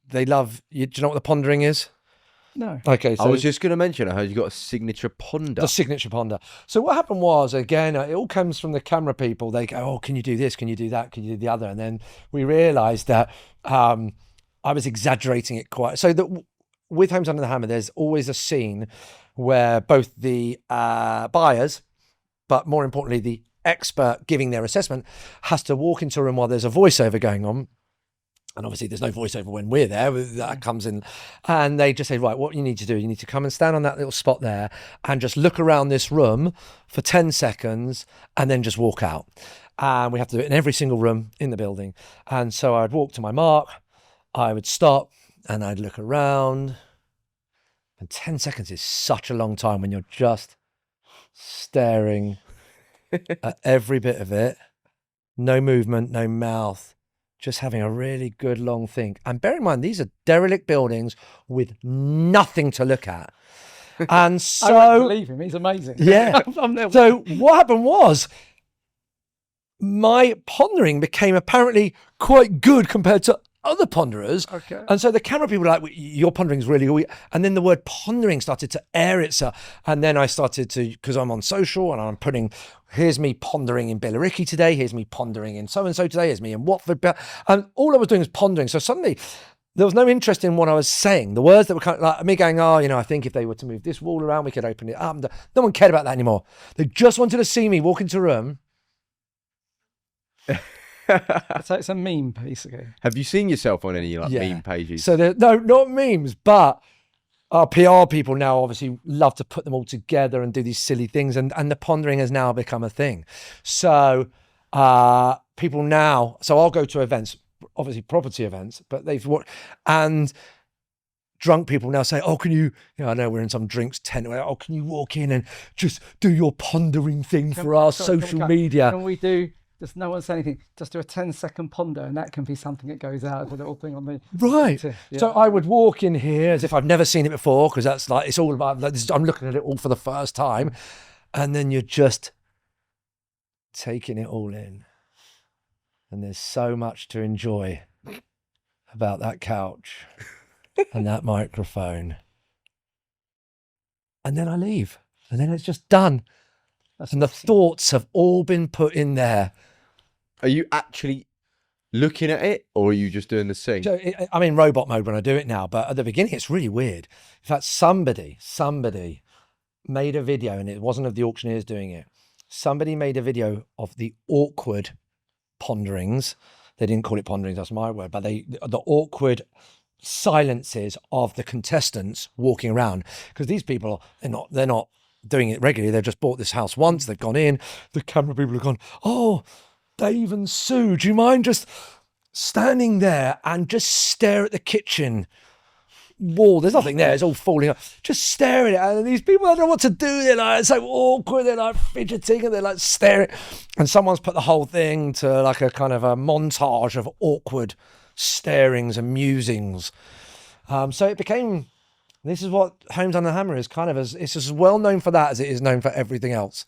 they love you. Do you know what the pondering is? No. Okay, so I was just going to mention, I heard you got a signature ponder. The signature ponder. So what happened was, again, it all comes from the camera people. They go, "Oh, can you do this? Can you do that? Can you do the other?" And then we realised that I was exaggerating it quite. So that with Homes Under the Hammer, there's always a scene where both the buyers, but more importantly, the expert giving their assessment, has to walk into a room while there's a voiceover going on. And obviously there's no voiceover when we're there, that comes in, and they just say, "Right, what you need to do, you need to come and stand on that little spot there and just look around this room for 10 seconds and then just walk out." And we have to do it in every single room in the building. And so I'd walk to my mark, I would stop, and I'd look around. And 10 seconds is such a long time when you're just staring at every bit of it. No movement, no mouth, just having a really good long think. And bear in mind, these are derelict buildings with nothing to look at. And I don't so, believe him. He's amazing. yeah. I'm there. So what happened was my pondering became apparently quite good compared to other ponderers. Okay. And so the camera people were like, your pondering's really good. And then the word pondering started to air itself. And then I started to, because I'm on social and I'm putting, here's me pondering in Billericay today. Here's me pondering in so-and-so today. Here's me in Watford. And all I was doing was pondering. So suddenly there was no interest in what I was saying. The words that were kind of like me going, oh, I think if they were to move this wall around, we could open it up. No one cared about that anymore. They just wanted to see me walk into a room. So it's a meme, basically. Have you seen yourself on any meme pages? So no, not memes, but our PR people now obviously love to put them all together and do these silly things, and the pondering has now become a thing. So people now, so I'll go to events, obviously property events, but and drunk people now say, oh, can you, I know we're in some drinks tent, oh, can you walk in and just do your pondering thing for our social media? Can we do, just no one say anything, just do a 10-second ponder, and that can be something that goes out as a little thing on the... Right. Yeah. So I would walk in here as if I've never seen it before, because that's like, it's all about, like, I'm looking at it all for the first time. And then you're just taking it all in. And there's so much to enjoy about that couch and that microphone. And then I leave. And then it's just done. And the thoughts have all been put in there. Are you actually looking at it, or are you just doing the scene? So I'm in robot mode when I do it now, but at the beginning it's really weird. In fact, somebody made a video, and it wasn't of the auctioneers doing it. Somebody made a video of the awkward ponderings. They didn't call it ponderings, that's my word, but the awkward silences of the contestants walking around, because these people, they're not doing it regularly. They've just bought this house once, they've gone in, the camera people have gone, oh, Dave and Sue, do you mind just standing there and just stare at the kitchen wall? There's nothing there, it's all falling off. Just stare at it. And these people don't know what to do. They're like so awkward, they're like fidgeting, and they're like staring. And someone's put the whole thing to like a kind of a montage of awkward starings and musings. So it became, this is what Homes Under the Hammer is kind of, it's as well known for that as it is known for everything else.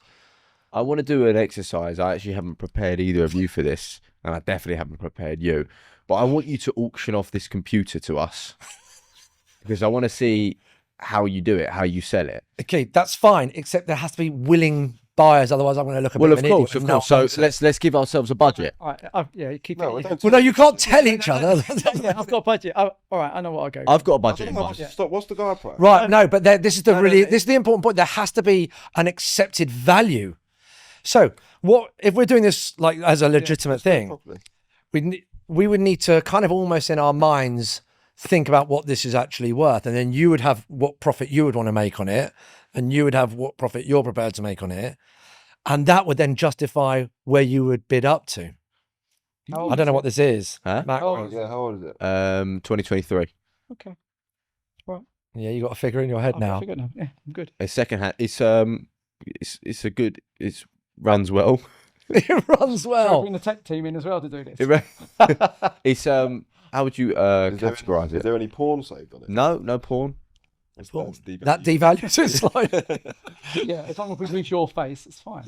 I want to do an exercise. I actually haven't prepared either of you for this, and I definitely haven't prepared you. But I want you to auction off this computer to us, because I want to see how you do it, how you sell it. Okay, that's fine, except there has to be willing buyers. Otherwise, I'm going to look a bit of an idiot. Of course. So let's give ourselves a budget. All right, yeah, keep it. Well, no, you can't tell each other. Yeah, I've got a budget. All right, I know what I'll go. I've got a budget in mind. Stop. What's the guide price? Right, no, but this is the important point. There has to be an accepted value. So, what if we're doing this like as a legitimate thing? We would need to kind of almost in our minds think about what this is actually worth, and then you would have what profit you would want to make on it, and you would have what profit you're prepared to make on it, and that would then justify where you would bid up to. I don't know what this is. Huh? Mac, How old is it? 2023. Okay. Right. yeah, you got a figure in your head now. Yeah, I'm good. A second hand. It's a good. It's runs well. It runs Shall well. I bring the tech team in as well to do this? It's how would you categorize Is it? there any porn saved on it? No porn. That devalues it slightly. Yeah, as long as we reach your face, it's fine.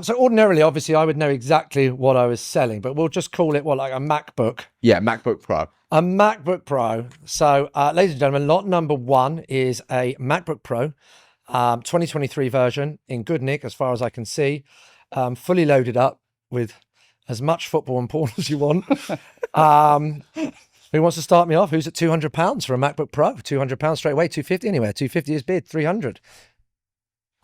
So ordinarily, obviously, I would know exactly what I was selling, but we'll just call it like a MacBook. Yeah, MacBook Pro. A MacBook Pro. So, ladies and gentlemen, lot number one is a MacBook Pro, 2023 version in good nick, as far as I can see, fully loaded up with as much football and porn as you want. Who wants to start me off? Who's at £200 for a MacBook Pro? £200 straight away. 250 anywhere. 250 is bid. 300.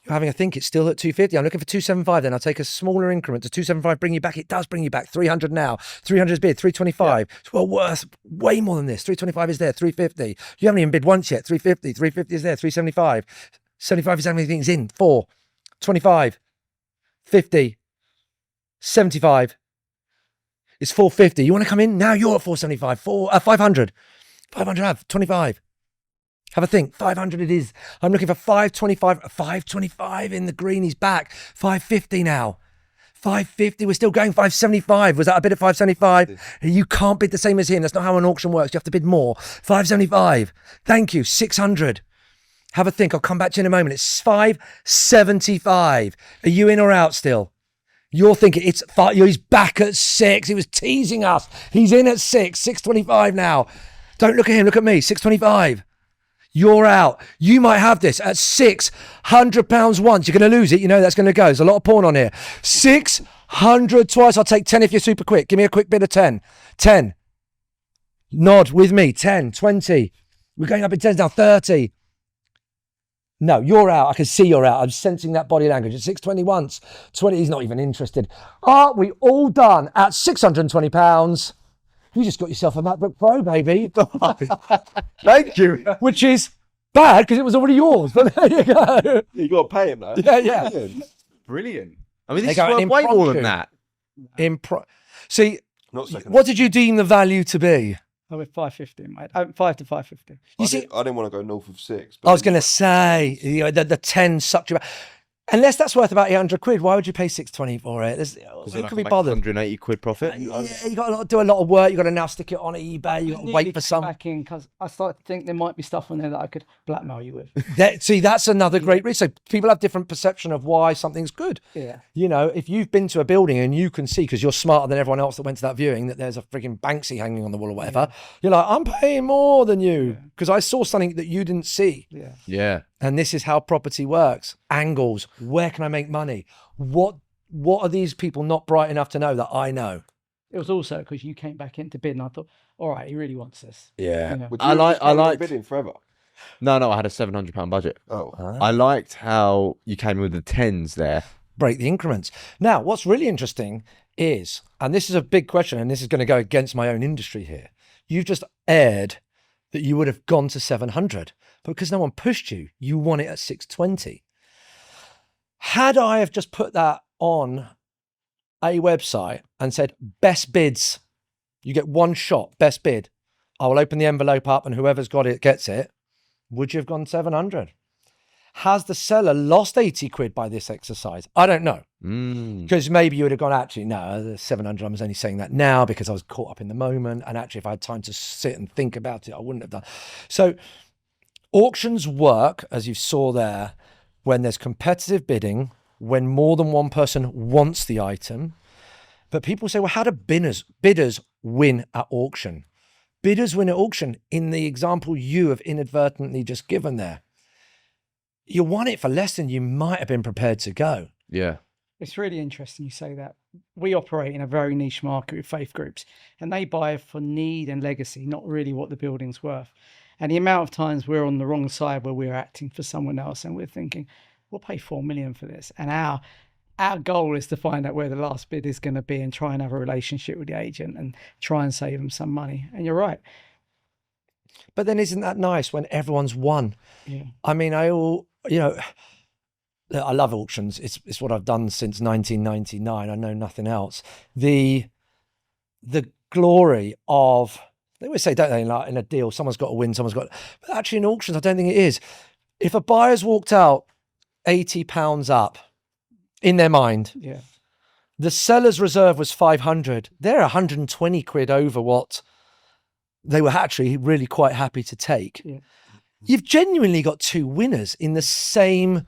You're having a think. It's still at 250. I'm looking for 275. Then I'll take a smaller increment to 275. Bring you back. It does bring you back. 300 now. 300 is bid. 325. Yeah. It's well worth way more than this. 325 is there. 350. You haven't even bid once yet. 350. 350 is there. 375. 75 is how many things in. 4. 25. 50. 75. It's 450. You want to come in? Now you're at 475. 500. 500 have. 25. Have a think. 500 it is. I'm looking for 525. 525 in the green. He's back. 550 now. 550. We're still going 575. Was that a bid at 575? You can't bid the same as him. That's not how an auction works. You have to bid more. 575. Thank you. 600. Have a think. I'll come back to you in a moment. It's 575. Are you in or out still? You're thinking it's five. He's back at 6. He was teasing us. He's in at 6. 625 now. Don't look at him. Look at me. 625. You're out. You might have this at £600 once. You're going to lose it. You know that's going to go. There's a lot of porn on here. 600 twice. I'll take 10 if you're super quick. Give me a quick bid of 10. 10. Nod with me. 10, 20. We're going up in 10s now. 30. No, you're out. I can see you're out. I'm sensing that body language. At 620 once. 20. He's not even interested. Are we all done at £620? You just got yourself a MacBook Pro, baby. Thank you. Which is bad because it was already yours. But there you go. You got to pay him though. Yeah. Brilliant. I mean, They this is go worth in way more impromptu. than that. See, Not second. what did you deem the value to be? I went 550, mate. 5 to 550. I didn't want to go north of 6. I was going to say, you know, the 10 sucked you back. Unless that's worth about 800 quid, why would you pay 620 for it? Who can be bothered? 180 quid profit. Yeah, you got to do a lot of work. You got to now stick it on eBay. You got to wait for some. Back in because I started to think there might be stuff on there that I could blackmail you with. See, that's another great reason. So people have different perception of why something's good. Yeah. You know, if you've been to a building and you can see, because you're smarter than everyone else that went to that viewing, that there's a freaking Banksy hanging on the wall or whatever, you're like, I'm paying more than you because I saw something that you didn't see. Yeah. Yeah. And this is how property works. Angles. Where can I make money? What are these people not bright enough to know that I know? It was also because you came back into bid and I thought, all right, he really wants this. Yeah. You know. Would I you like- just carry on liked- bidding forever. No, I had a £700 budget. Oh, I liked how you came with the 10s there. Break the increments. Now, what's really interesting is, and this is a big question, and this is going to go against my own industry here. You've just aired that you would have gone to 700, but because no one pushed you, you won it at 620. Had I have just put that on a website and said, best bids, you get one shot, best bid, I will open the envelope up and whoever's got it gets it, would you have gone 700? Has the seller lost 80 quid by this exercise? I don't know. Because maybe you would have gone, actually, no, the 700, I was only saying that now because I was caught up in the moment. And actually, if I had time to sit and think about it, I wouldn't have done. So auctions work, as you saw there, when there's competitive bidding, when more than one person wants the item. But people say, well, how do bidders win at auction? Bidders win at auction in the example you have inadvertently just given there. You won it for less than you might have been prepared to go. Yeah. It's really interesting you say that. We operate in a very niche market with faith groups and they buy for need and legacy, not really what the building's worth. And the amount of times we're on the wrong side where we're acting for someone else and we're thinking, we'll pay 4 million for this. And our goal is to find out where the last bid is going to be and try and have a relationship with the agent and try and save them some money. And you're right. But then isn't that nice when everyone's won? Yeah. I mean, I love auctions. It's what I've done since 1999. I know nothing else. The glory of, they always say, don't they, like in a deal, someone's got to win, but actually in auctions, I don't think it is. If a buyer's walked out £80 up in their mind, Yeah. the seller's reserve was 500. They're 120 quid over what they were actually really quite happy to take. Yeah. You've genuinely got two winners in the same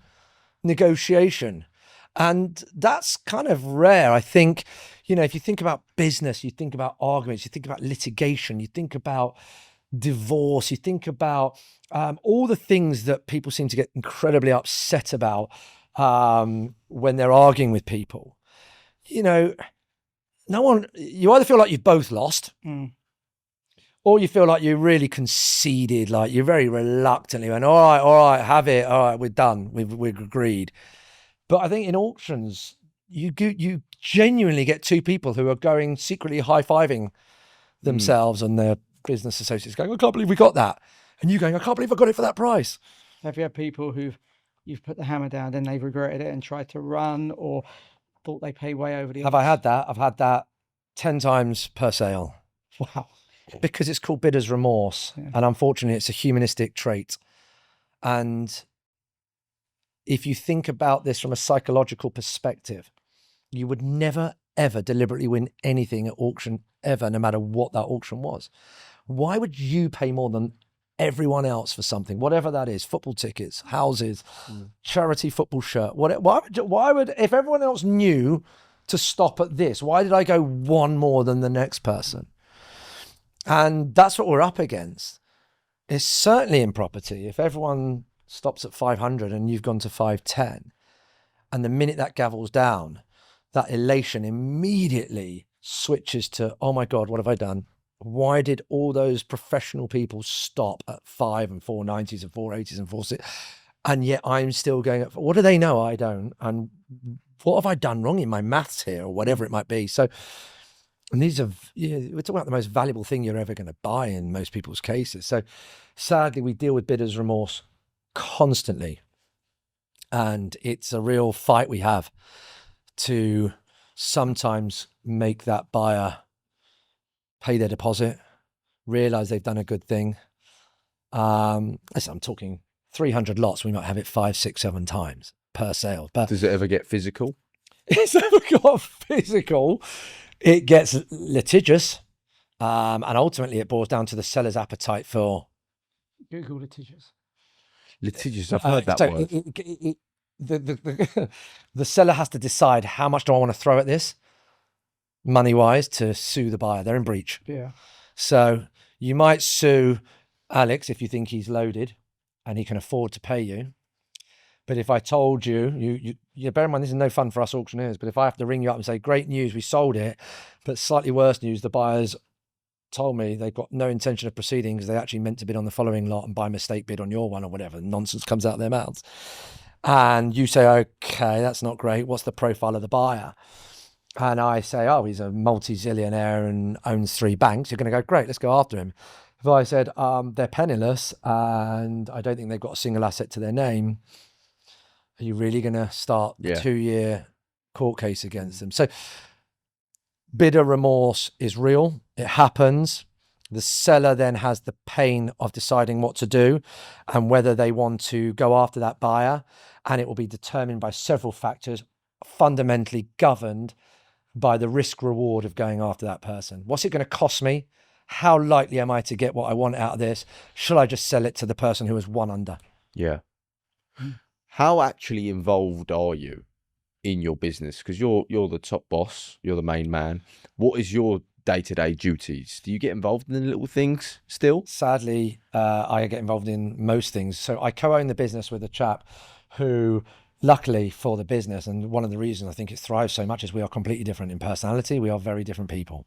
negotiation. And that's kind of rare. I think, if you think about business, you think about arguments, you think about litigation, you think about divorce, you think about all the things that people seem to get incredibly upset about when they're arguing with people. You either feel like you've both lost, or you feel like you really conceded, like you very reluctantly went, all right, have it. All right, we're done. We've agreed. But I think in auctions, you genuinely get two people who are going secretly high-fiving themselves and their business associates going, I can't believe we got that. And you going, I can't believe I got it for that price. Have you had people you've put the hammer down, then they've regretted it and tried to run or thought they pay way over the Have I had that? I've had that 10 times per sale. Wow. Because it's called bidder's remorse. Yeah. And unfortunately, it's a humanistic trait. And if you think about this from a psychological perspective, You would never, ever deliberately win anything at auction ever, no matter what that auction was. Why would you pay more than everyone else for something, whatever that is? Football tickets, houses, charity football shirt. Why would, if everyone else knew to stop at this, why did I go one more than the next person? And that's what we're up against. It's certainly in property. If everyone stops at 500 and you've gone to 510, and the minute that gavel's down, that elation immediately switches to, oh my God, what have I done? Why did all those professional people stop at 5 and 490s and 480s and 460s? And yet I'm still going at, what do they know? I don't. And what have I done wrong in my maths here, or whatever it might be? So, and these are, we're talking about the most valuable thing you're ever going to buy in most people's cases. So sadly, we deal with bidder's remorse constantly. And it's a real fight we have to sometimes make that buyer pay their deposit, realize they've done a good thing. Listen, I'm talking 300 lots. We might have it 5, 6, 7 times per sale. But Does it ever get physical? it's never got physical. It gets litigious. And ultimately it boils down to the seller's appetite for... Google litigious. Litigious, I've heard that so word. The seller has to decide, how much do I want to throw at this, money-wise, to sue the buyer. They're in breach. Yeah. So you might sue Alex if you think he's loaded and he can afford to pay you. But if I told you, bear in mind, this is no fun for us auctioneers, but if I have to ring you up and say, great news, we sold it, but slightly worse news, the buyers told me they've got no intention of proceeding because they actually meant to bid on the following lot and by mistake bid on your one, or whatever nonsense comes out of their mouths. And you say, okay, that's not great. What's the profile of the buyer? And I say, oh, he's a multi-zillionaire and owns 3 banks. You're going to go, great, let's go after him. If I said, they're penniless and I don't think they've got a single asset to their name, are you really going to start a 2-year court case against them? So bidder remorse is real. It happens. The seller then has the pain of deciding what to do and whether they want to go after that buyer. And it will be determined by several factors, fundamentally governed by the risk reward of going after that person. What's it going to cost me? How likely am I to get what I want out of this? Should I just sell it to the person who has won under? Yeah. How actually involved are you in your business? Because you're the top boss, you're the main man. What is your day-to-day duties? Do you get involved in the little things still? Sadly, I get involved in most things. So I co-own the business with a chap who, luckily for the business, and one of the reasons I think it thrives so much is we are completely different in personality. We are very different people.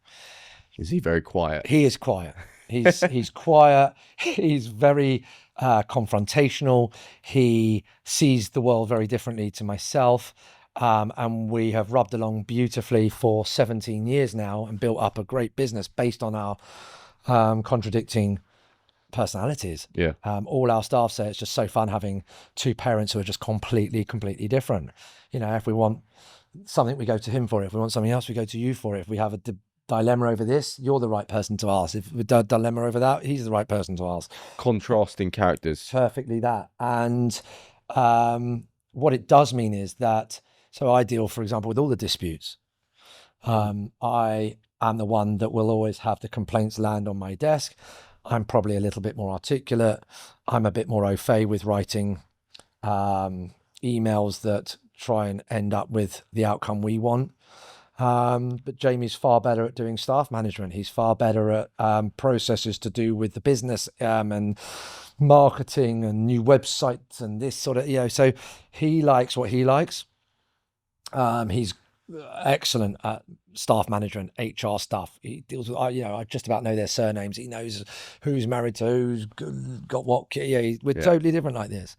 Is he very quiet? He is quiet. He's quiet. He's very confrontational. He sees the world very differently to myself. And we have rubbed along beautifully for 17 years now and built up a great business based on our contradicting personalities. Yeah. All our staff say it's just so fun having 2 parents who are just completely different. You know, if we want something, we go to him for it. If we want something else, we go to you for it. If we have a dilemma over this, you're the right person to ask. If we dilemma over that, he's the right person to ask. Contrasting characters. Perfectly that. And what it does mean is that, so I deal, for example, with all the disputes. I am the one that will always have the complaints land on my desk. I'm probably a little bit more articulate. I'm a bit more au fait with writing emails that try and end up with the outcome we want. But Jamie's far better at doing staff management. He's far better at processes to do with the business and marketing and new websites and this sort of, so he likes what he likes. He's excellent at staff management, HR stuff. He deals with, I just about know their surnames. He knows who's married to who's got what. We're totally different like this.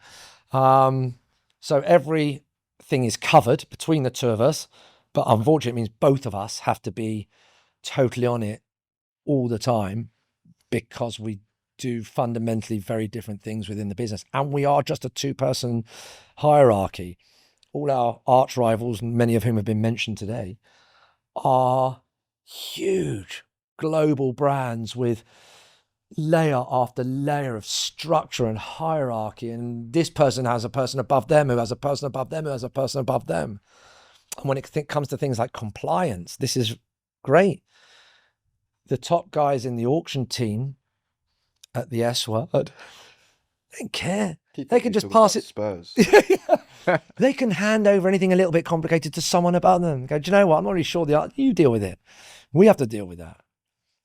So everything is covered between the 2 of us, but unfortunately it means both of us have to be totally on it all the time because we do fundamentally very different things within the business. And we are just a 2-person hierarchy. All our arch rivals, many of whom have been mentioned today, are huge global brands with layer after layer of structure and hierarchy. And this person has a person above them who has a person above them who has a person above them. And when it comes to things like compliance, this is great. The top guys in the auction team at the S word, they don't care. They can just pass it. Spurs. They can hand over anything a little bit complicated to someone above them. Go, do you know what? I'm not really sure you deal with it. We have to deal with that.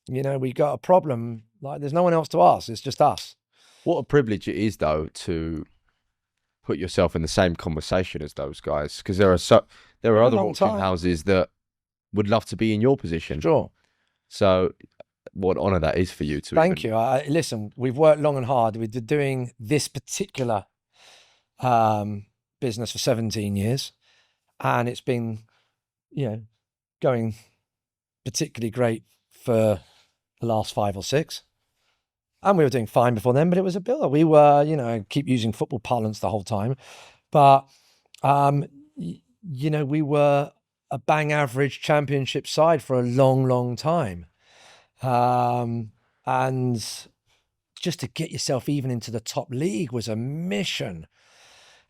You know, we got a problem. Like, there's no one else to ask. It's just us. What a privilege it is, though, to put yourself in the same conversation as those guys, because there are other auction houses that would love to be in your position. Sure. So, what an honour that is for you to. Thank you. Listen, we've worked long and hard. We've been doing this particular business for 17 years, and it's been, going particularly great for the last 5 or 6. And we were doing fine before then, but it was a build. We were, keep using football parlance the whole time, but we were a bang average championship side for a long, long time. And just to get yourself even into the top league was a mission.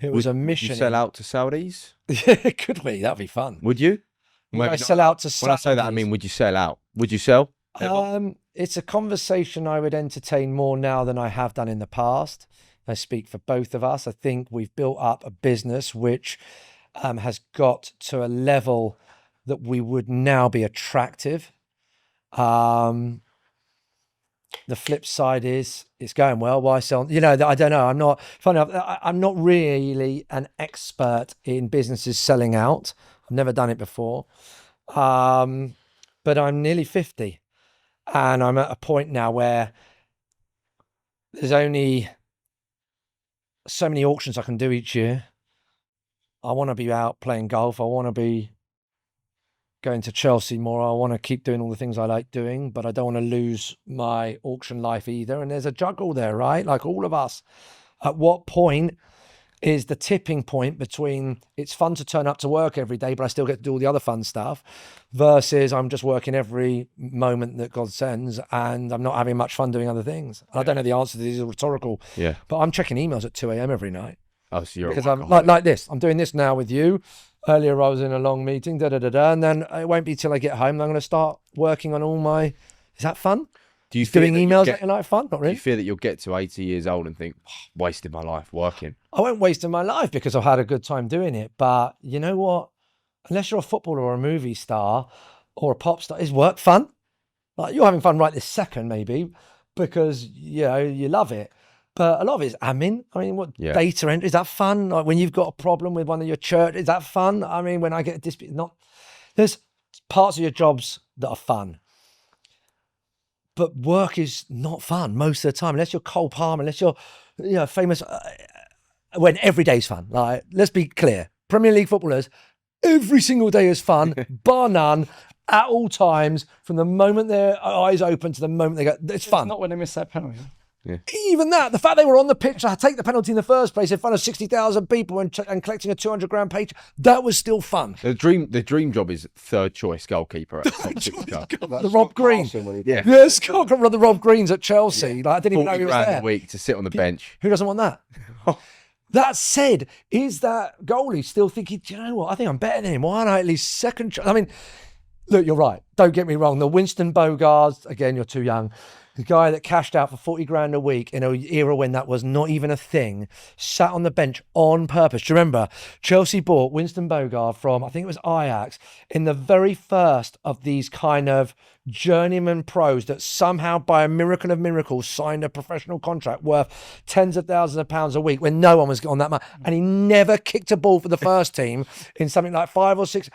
It was a mission. Would you sell out to Saudis? Could we? That'd be fun. Would you? Would I sell out to Saudis? When I say that, I mean, would you sell out? Would you sell? It's a conversation I would entertain more now than I have done in the past. I speak for both of us. I think we've built up a business which has got to a level that we would now be attractive. The flip side is it's going well. Why sell? I don't know. I'm not really an expert in businesses selling out. I've never done it before. But I'm nearly 50 and I'm at a point now where there's only so many auctions I can do each year. I want to be out playing golf. I want to be going to Chelsea more. I want to keep doing all the things I like doing, but I don't want to lose my auction life either. And there's a juggle there, right? Like all of us. At what point is the tipping point between it's fun to turn up to work every day, but I still get to do all the other fun stuff, versus I'm just working every moment that God sends and I'm not having much fun doing other things. I don't know the answer to these, are rhetorical. Yeah. But I'm checking emails at 2 a.m. every night. Oh, so you're because I'm like this. I'm doing this now with you. Earlier, I was in a long meeting, and then it won't be till I get home. I'm going to start working on all my. Is that fun? Do you doing emails at night fun? Not really. Do you fear that you'll get to 80 years old and think, wasted my life working? I won't waste my life because I've had a good time doing it. But you know what? Unless you're a footballer or a movie star or a pop star, is work fun? Like you're having fun right this second, maybe, because you love it. But a lot of it is admin. I mean, data entry, is that fun? Like when you've got a problem with one of your church, is that fun? I mean, when I get a dispute, there's parts of your jobs that are fun. But work is not fun most of the time, unless you're Cole Palmer, unless you're famous, when every day's fun. Like, let's be clear. Premier League footballers, every single day is fun, bar none, at all times, from the moment their eyes open to the moment they go, it's fun. Not when they miss that penalty. Yeah. Even that, the fact they were on the pitch to take the penalty in the first place in front of 60,000 people and collecting a 200 grand paycheck, that was still fun. The dream job is third choice goalkeeper at the top six club. The Rob Green. Yeah. Yes, the Rob Greens at Chelsea. Yeah. Like, I didn't even know he was there. a week to sit on the bench. Who doesn't want that? That said, is that goalie still thinking, do you know what? I think I'm better than him. Why aren't I at least second? I mean, look, you're right. Don't get me wrong. The Winston Bogarts, again, you're too young. The guy that cashed out for 40 grand a week in an era when that was not even a thing, sat on the bench on purpose. Do you remember? Chelsea bought Winston Bogart from, I think it was Ajax, in the very first of these kind of journeyman pros that somehow, by a miracle of miracles, signed a professional contract worth tens of thousands of pounds a week when no one was on that much. And he never kicked a ball for the first team in something like 5 or 6.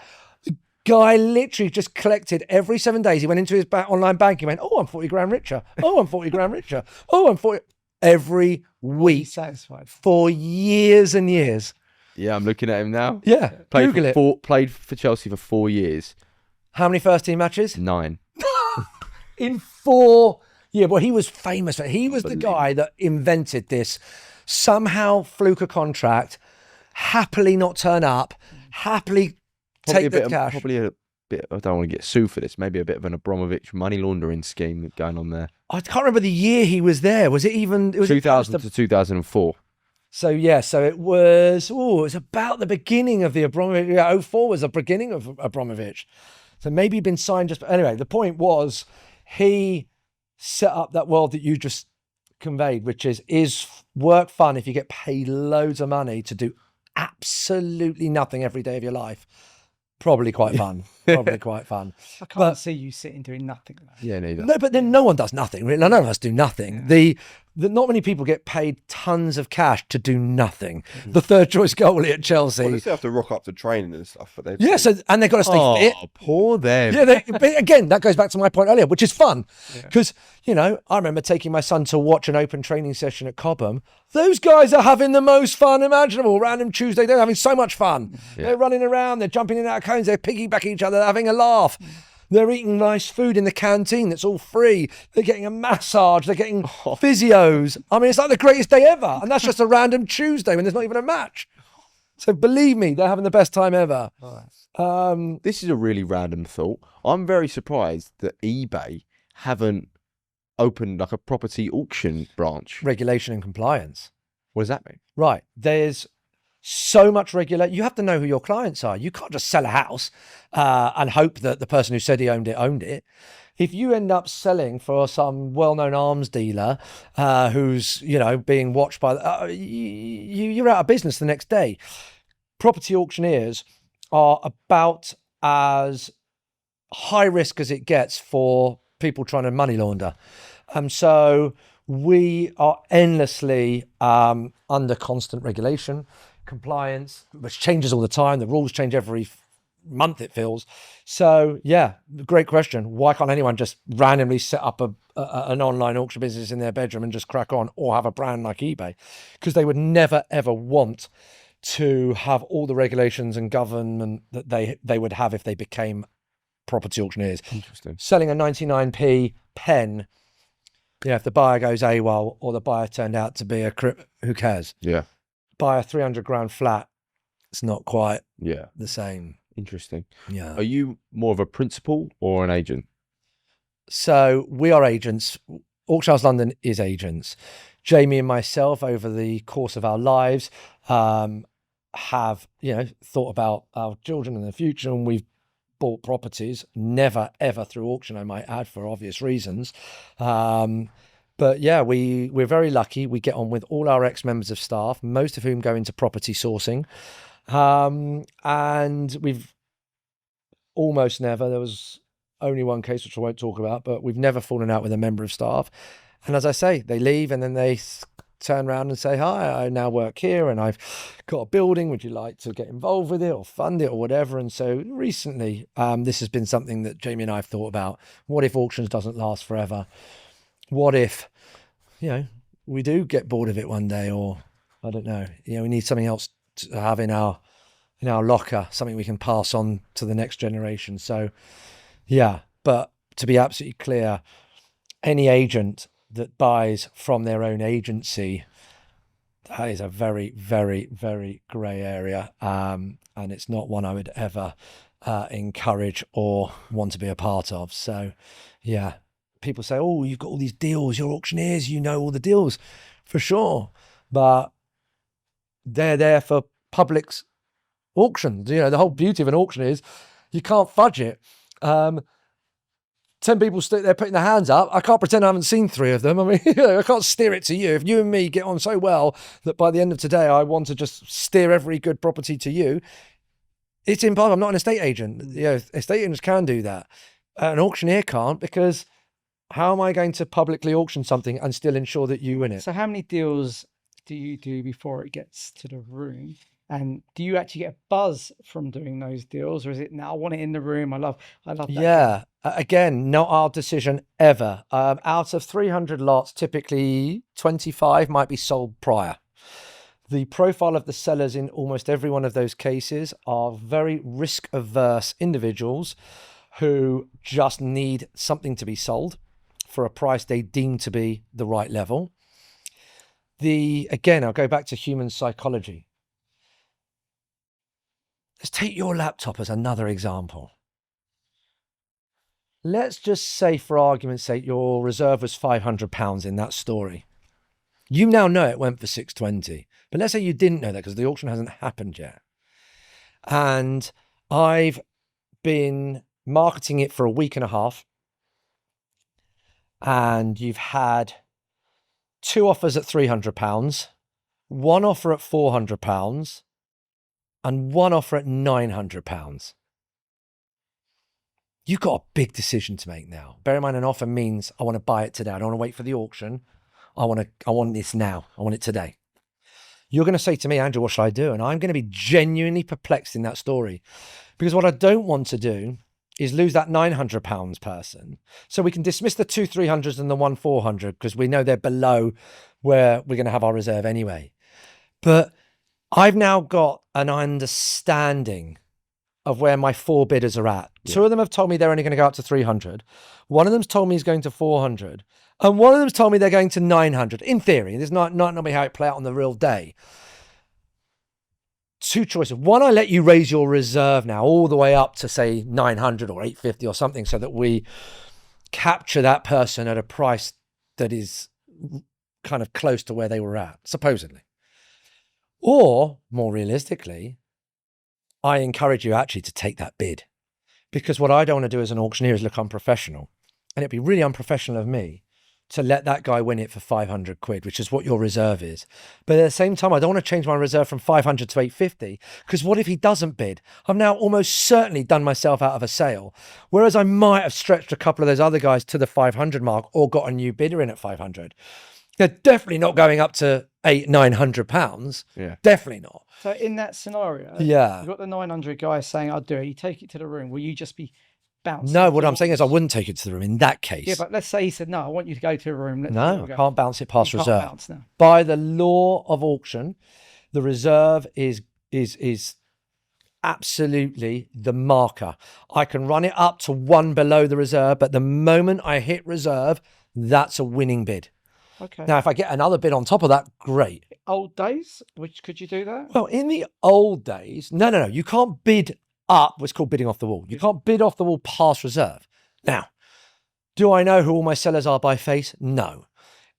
Guy literally just collected every 7 days. He went into his online bank. He went, oh, I'm 40 grand richer. Oh, I'm 40 grand richer. Oh, I'm 40. Every week. Satisfied. For years and years. Yeah, I'm looking at him now. Yeah. Google it. Played for Chelsea for 4 years. How many first team matches? 9. In 4. Yeah, well, he was famous. He was the guy that invented this. Somehow fluke a contract, happily not turn up, happily take the cash. Probably a bit, I don't want to get sued for this, maybe a bit of an Abramovich money laundering scheme going on there. I can't remember the year he was there. Was it even... 2000 to 2004. So yeah, so it was about the beginning of the Abramovich. Yeah, 04 was the beginning of Abramovich. So maybe he'd been signed just. Anyway, the point was he set up that world that you just conveyed, which is work fun if you get paid loads of money to do absolutely nothing every day of your life. Probably quite fun. Probably quite fun. I can't see you sitting doing nothing. Though. Yeah, neither. No, but then no one does nothing. Really. None of us do nothing. The not many people get paid tons of cash to do nothing. The third choice goalie at Chelsea. Well, they still have to rock up to training and stuff. But Yeah, so and they've got to stay fit. Poor them. Yeah, but again, that goes back to my point earlier, which is fun. Because, I remember taking my son to watch an open training session at Cobham. Those guys are having the most fun imaginable. Random Tuesday, they're having so much fun. Yeah. They're running around, they're jumping in and out of cones, they're piggybacking each other, they're having a laugh. They're eating nice food in the canteen that's all free. They're getting a massage. They're getting physios. I mean, it's like the greatest day ever. And that's just a random Tuesday when there's not even a match. So believe me, they're having the best time ever. Nice. This is a really random thought. I'm very surprised that eBay haven't opened like a property auction branch. Regulation and compliance. What does that mean? Right. There's so much regulation. You have to know who your clients are. You can't just sell a house and hope that the person who said he owned it. If you end up selling for some well-known arms dealer who's, being watched by, you're out of business the next day. Property auctioneers are about as high risk as it gets for people trying to money launder. So we are endlessly under constant regulation, compliance, which changes all the time. The rules change every month, it feels. So yeah, great question. Why can't anyone just randomly set up an online auction business in their bedroom and just crack on, or have a brand like eBay? Because they would never ever want to have all the regulations and government that they would have if they became property auctioneers. Interesting. Selling a 99p pen, if the buyer goes AWOL or the buyer turned out to be who cares? Yeah. Buy a 300 grand flat, it's not quite the same. Interesting. Yeah. Are you more of a principal or an agent? So we are agents. Auction House London is agents. Jamie and myself, over the course of our lives, have thought about our children and the future, and we've bought properties, never ever through auction, I might add, for obvious reasons. But yeah, we're very lucky. We get on with all our ex-members of staff, most of whom go into property sourcing. And we've almost never, there was only one case which I won't talk about, but we've never fallen out with a member of staff. And as I say, they leave and then they turn around and say, hi, I now work here and I've got a building. Would you like to get involved with it or fund it or whatever? And so recently, this has been something that Jamie and I have thought about. What if auctions doesn't last forever? What if, we do get bored of it one day, or I don't know, we need something else to have in our locker, something we can pass on to the next generation. So yeah, but to be absolutely clear, any agent that buys from their own agency, that is a very, very, very grey area. And it's not one I would ever encourage or want to be a part of. So yeah, people say, oh, you've got all these deals, you're auctioneers, all the deals, for sure. But they're there for public's auctions. The whole beauty of an auction is you can't fudge it. 10 people they're putting their hands up. I can't pretend I haven't seen 3 of them. I mean, I can't steer it to you. If you and me get on so well that by the end of today, I want to just steer every good property to you, it's impossible. I'm not an estate agent. Estate agents can do that. An auctioneer can't, because how am I going to publicly auction something and still ensure that you win it? So how many deals do you do before it gets to the room? And do you actually get a buzz from doing those deals, or is it, no, I want it in the room? I love that. Yeah. Again, not our decision ever. Out of 300 lots, typically 25 might be sold prior. The profile of the sellers in almost every one of those cases are very risk-averse individuals who just need something to be sold for a price they deem to be the right level. Again, I'll go back to human psychology. Let's take your laptop as another example. Let's just say, for argument's sake, your reserve was £500 in that story. You now know it went for 620 But let's say you didn't know that because the auction hasn't happened yet. And I've been marketing it for a week and a half. And you've had 2 offers at £300, 1 offer at £400, and 1 offer at £900. You've got a big decision to make now. Bear in mind, an offer means I want to buy it today. I don't want to wait for the auction. I want this now. I want it today. You're going to say to me, Andrew, what should I do? And I'm going to be genuinely perplexed in that story, because what I don't want to do is lose that £900 person. So we can dismiss the 2 300s and the 1 400 because we know they're below where we're going to have our reserve anyway. But I've now got an understanding of where my 4 bidders are at. Yeah. 2 of them have told me they're only going to go up to 300. 1 of them's told me he's going to 400. And 1 of them's told me they're going to 900. In theory, this is not normally how it play out on the real day. 2 choices. 1, I let you raise your reserve now all the way up to say 900 or 850 or something, so that we capture that person at a price that is kind of close to where they were at, supposedly. Or more realistically, I encourage you actually to take that bid, because what I don't want to do as an auctioneer is look unprofessional. And it'd be really unprofessional of me to let that guy win it for 500 quid, which is what your reserve is. But at the same time, I don't want to change my reserve from 500 to 850, because what if he doesn't bid? I've now almost certainly done myself out of a sale. Whereas I might have stretched a couple of those other guys to the 500 mark or got a new bidder in at 500. They're definitely not going up to £800-900. Yeah, definitely not. So in that scenario, yeah, you've got the 900 guys saying, "I'll do it." You take it to the room. Will you just be bouncing? No, what I'm saying is I wouldn't take it to the room in that case. Yeah, but let's say he said, "No, I want you to go to a room." No, I can't bounce it past reserve. By the law of auction, the reserve is absolutely the marker. I can run it up to 1 below the reserve, but the moment I hit reserve, that's a winning bid. Okay. Now, if I get another bid on top of that, great. Old days, which could you do that? Well, in the old days, no. You can't bid up what's called bidding off the wall. You can't bid off the wall past reserve. Now, do I know who all my sellers are by face? No.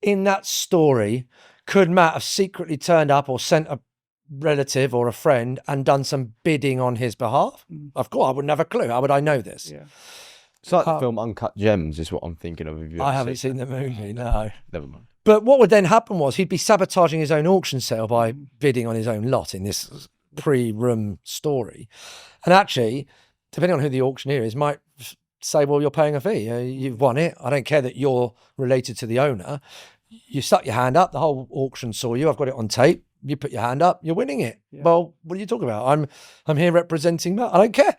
In that story, could Matt have secretly turned up or sent a relative or a friend and done some bidding on his behalf? Of course, I wouldn't have a clue. How would I know this? Yeah. It's like the film Uncut Gems is what I'm thinking of. I haven't seen the movie, no. Never mind. But what would then happen was he'd be sabotaging his own auction sale by bidding on his own lot in this pre-room story. And actually, depending on who the auctioneer is, might say, well, you're paying a fee. You've won it. I don't care that you're related to the owner. You stuck your hand up. The whole auction saw you. I've got it on tape. You put your hand up. You're winning it. Yeah. Well, what are you talking about? I'm here representing that. I don't care.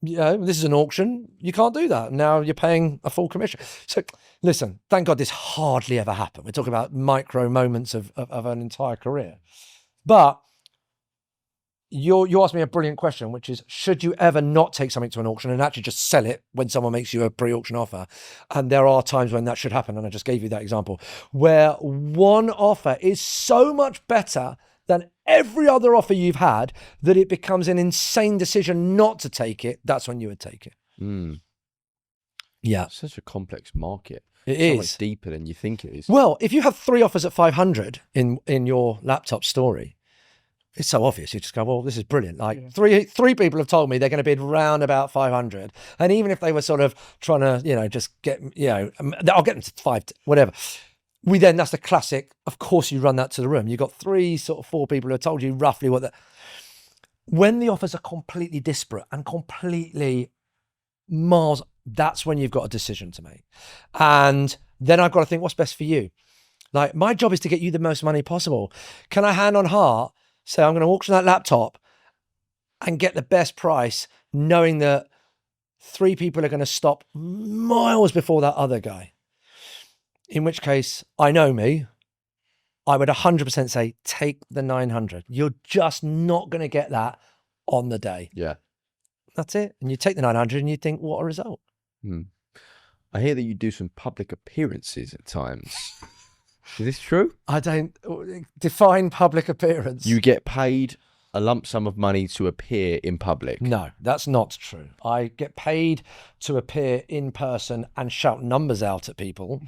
You know, this is an auction. You can't do that. Now you're paying a full commission. So listen, thank God this hardly ever happened. We're talking about micro moments of an entire career. But you asked me a brilliant question, which is, should you ever not take something to an auction and actually just sell it when someone makes you a pre-auction offer? And there are times when that should happen. And I just gave you that example where one offer is so much better than every other offer you've had that it becomes an insane decision not to take it. That's when you would take it. Yeah. It's such a complex market. It is. So much deeper than you think it is. Well, if you have 3 offers at 500 in your laptop story, it's so obvious. You just go, well, this is brilliant. Like three people have told me they're going to bid round about 500. And even if they were sort of trying to, just get, I'll get them to 5, whatever. That's the classic. Of course, you run that to the room. You've got 4 people who have told you roughly when the offers are completely disparate and completely miles, that's when you've got a decision to make. And then I've got to think, what's best for you? Like, my job is to get you the most money possible. Can I hand on heart say, I'm going to auction that laptop and get the best price, knowing that 3 people are going to stop miles before that other guy? In which case, I know me, I would 100% say, take the 900. You're just not going to get that on the day. Yeah. That's it. And you take the 900 and you think, what a result. I hear that you do some public appearances at times. Is this true? I don't define public appearance. You get paid a lump sum of money to appear in public? No, that's not true. I get paid to appear in person and shout numbers out at people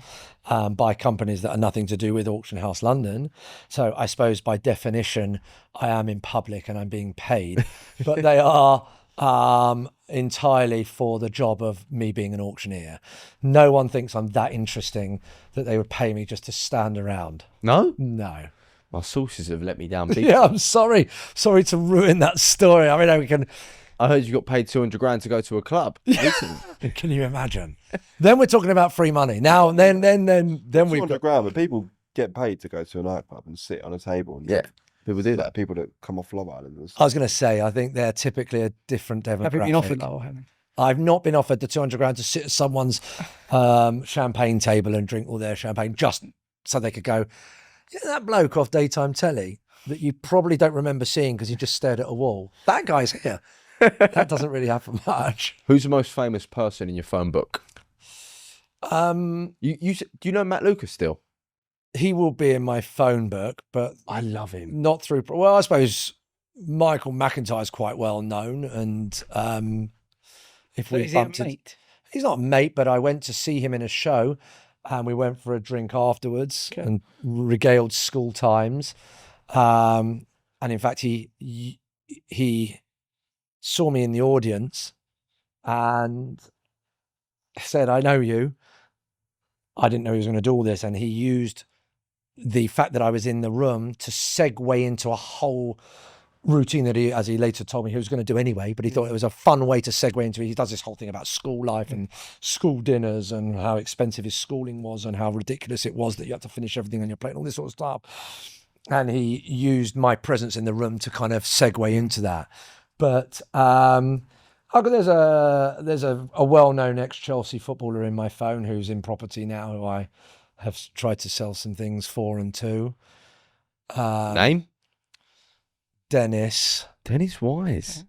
by companies that are nothing to do with Auction House London. So I suppose by definition, I am in public and I'm being paid, but they are entirely for the job of me being an auctioneer. No one thinks I'm that interesting that they would pay me just to stand around. No? No. My sources have let me down big. Yeah, I'm sorry. Sorry to ruin that story. I mean, we can... I heard you got paid 200 grand to go to a club. Can you imagine? Then we're talking about free money. Now, then we've 200 got... grand, but people get paid to go to a nightclub and sit on a table. And Yeah, people do like that. people that come off Love Island and I stuff. was going to say, I think they're typically a different demographic. Have you been offered that or haven't? I've not been offered the 200 grand to sit at someone's champagne table and drink all their champagne just so they could go, you know, that bloke off daytime telly that you probably don't remember seeing because you just stared at a wall. That guy's here. That doesn't really happen much. Who's the most famous person in your phone book? Do you know Matt Lucas still? He will be in my phone book, but I love him. not through... Well, I suppose Michael McIntyre's quite well known, and if But we is he a bumped it- mate? he's not a mate, but I went to see him in a show, and we went for a drink afterwards and regaled school times. And in fact, he saw me in the audience and said, "I know you." I didn't know he was going to do all this, and he used the fact that I was in the room to segue into a whole routine that he, as he later told me, he was going to do anyway, but he thought it was a fun way to segue into it. He does this whole thing about school life and school dinners and how expensive his schooling was and how ridiculous it was that you had to finish everything on your plate and all this sort of stuff. And he used my presence in the room to kind of segue into that. But there's a well-known ex-Chelsea footballer in my phone who's in property now, who I have tried to sell some things for and to. Name? Dennis. Dennis Wise.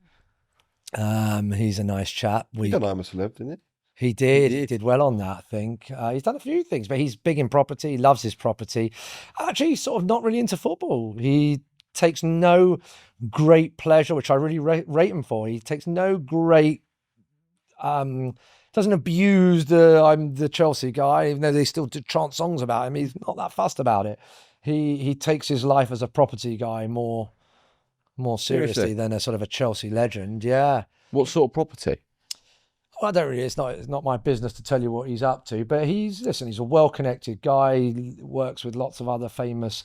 He's a nice chap. He done I'm a Celeb, didn't he? He did well on that, I think. He's done a few things, but he's big in property. He loves his property. Actually, he's sort of not really into football. He takes no great pleasure, which I really rate him for. He takes no great, doesn't abuse I'm the Chelsea guy, even though they still chant songs about him. He's not that fussed about it. He takes his life as a property guy more seriously than a sort of a Chelsea legend. Yeah. What sort of property? Well, I don't really. It's not my business to tell you what he's up to. But he's a well-connected guy. He works with lots of other famous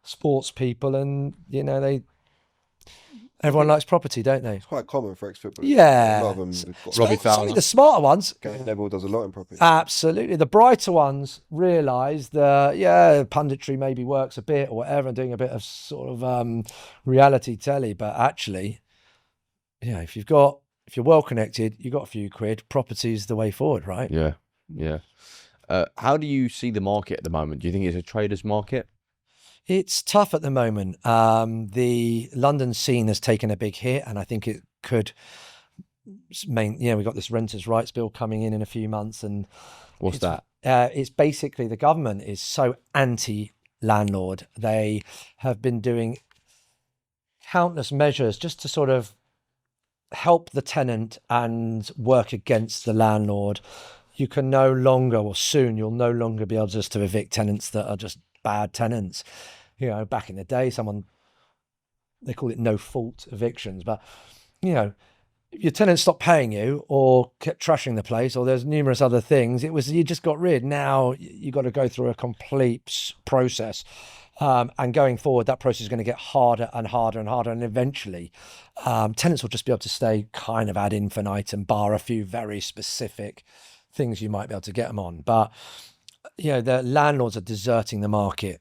sports people, and you know everyone likes property, don't they? It's quite common for ex-footballers. Yeah. A lot of them have got Robbie Certainly Fowler. the smarter ones. Gary Neville does a lot in property. Absolutely. The brighter ones realise that, punditry maybe works a bit or whatever, and doing a bit of sort of reality telly. But actually, if you're well connected, you've got a few quid, property's the way forward, right? Yeah. How do you see the market at the moment? Do you think it's a trader's market? It's tough at the moment. The London scene has taken a big hit, and I think it could we've got this renters' rights bill coming in a few months, and What's that? It's basically the government is so anti-landlord. They have been doing countless measures just to sort of help the tenant and work against the landlord. You can no longer, or soon you'll no longer be able just to evict tenants that are just bad tenants. Back in the day, they call it no fault evictions, but if your tenant stopped paying you or kept trashing the place, or there's numerous other things, you just got rid. Now you got to go through a complete process. And going forward, that process is going to get harder and harder and harder. And eventually, tenants will just be able to stay kind of ad infinitum, bar a few very specific things you might be able to get them on. But, the landlords are deserting the market.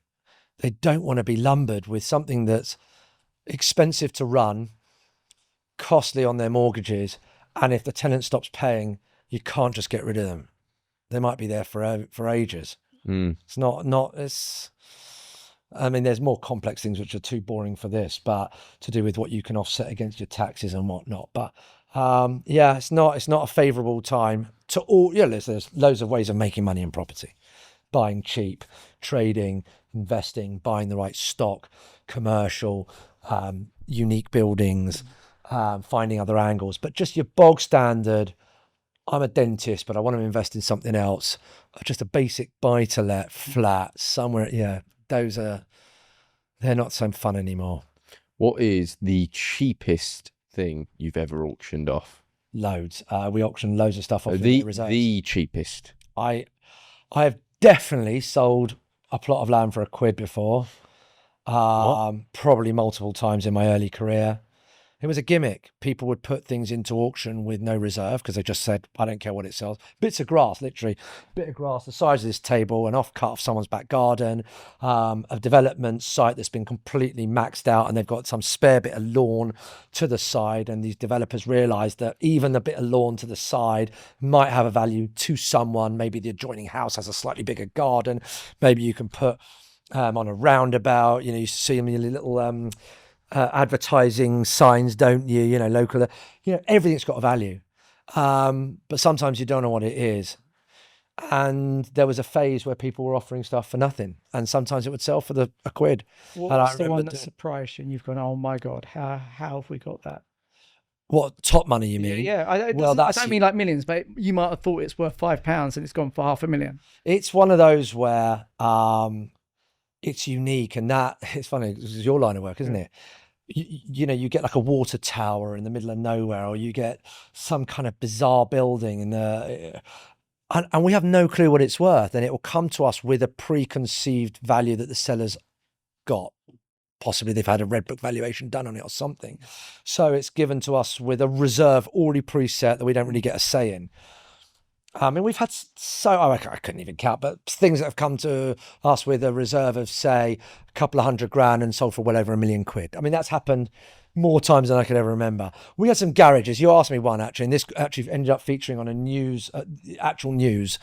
They don't want to be lumbered with something that's expensive to run, costly on their mortgages. And if the tenant stops paying, you can't just get rid of them. They might be there for ages. It's there's more complex things which are too boring for this, but to do with what you can offset against your taxes and whatnot. But it's not a favourable time to all. There's loads of ways of making money in property: buying cheap, trading, investing, buying the right stock, commercial, unique buildings, finding other angles. But just your bog standard, I'm a dentist, but I want to invest in something else. Just a basic buy-to-let flat somewhere. Yeah, they're not so fun anymore. What is the cheapest thing you've ever auctioned off? Loads. We auction loads of stuff off The reserves. the cheapest. I have definitely sold a plot of land for £1 before. Probably multiple times in my early career. It was a gimmick. People would put things into auction with no reserve because they just said, I don't care what it sells. Bits of grass, literally, bit of grass the size of this table, an off-cut of someone's back garden, a development site that's been completely maxed out and they've got some spare bit of lawn to the side. And these developers realised that even the bit of lawn to the side might have a value to someone. Maybe the adjoining house has a slightly bigger garden. Maybe you can put on a roundabout, you see them in your little... advertising signs, don't you? Local, everything's got a value. But sometimes you don't know what it is. And there was a phase where people were offering stuff for nothing. And sometimes it would sell for £1. What's the one that surprised you and you've gone, oh my God, how have we got that? What, top money you mean? Yeah. I don't mean like millions, but you might have thought it's worth £5 and it's gone for £500,000. It's one of those where it's unique. And that, it's funny, this is your line of work, isn't it? You get like a water tower in the middle of nowhere, or you get some kind of bizarre building and we have no clue what it's worth, and it will come to us with a preconceived value that the seller's got. Possibly they've had a red book valuation done on it or something. So it's given to us with a reserve already preset that we don't really get a say in. I mean, we've had I couldn't even count, but things that have come to us with a reserve of, say, a couple of £100,000 and sold for well over £1 million. I mean, that's happened more times than I could ever remember. We had some garages. You asked me one, actually, and this actually ended up featuring on actual news.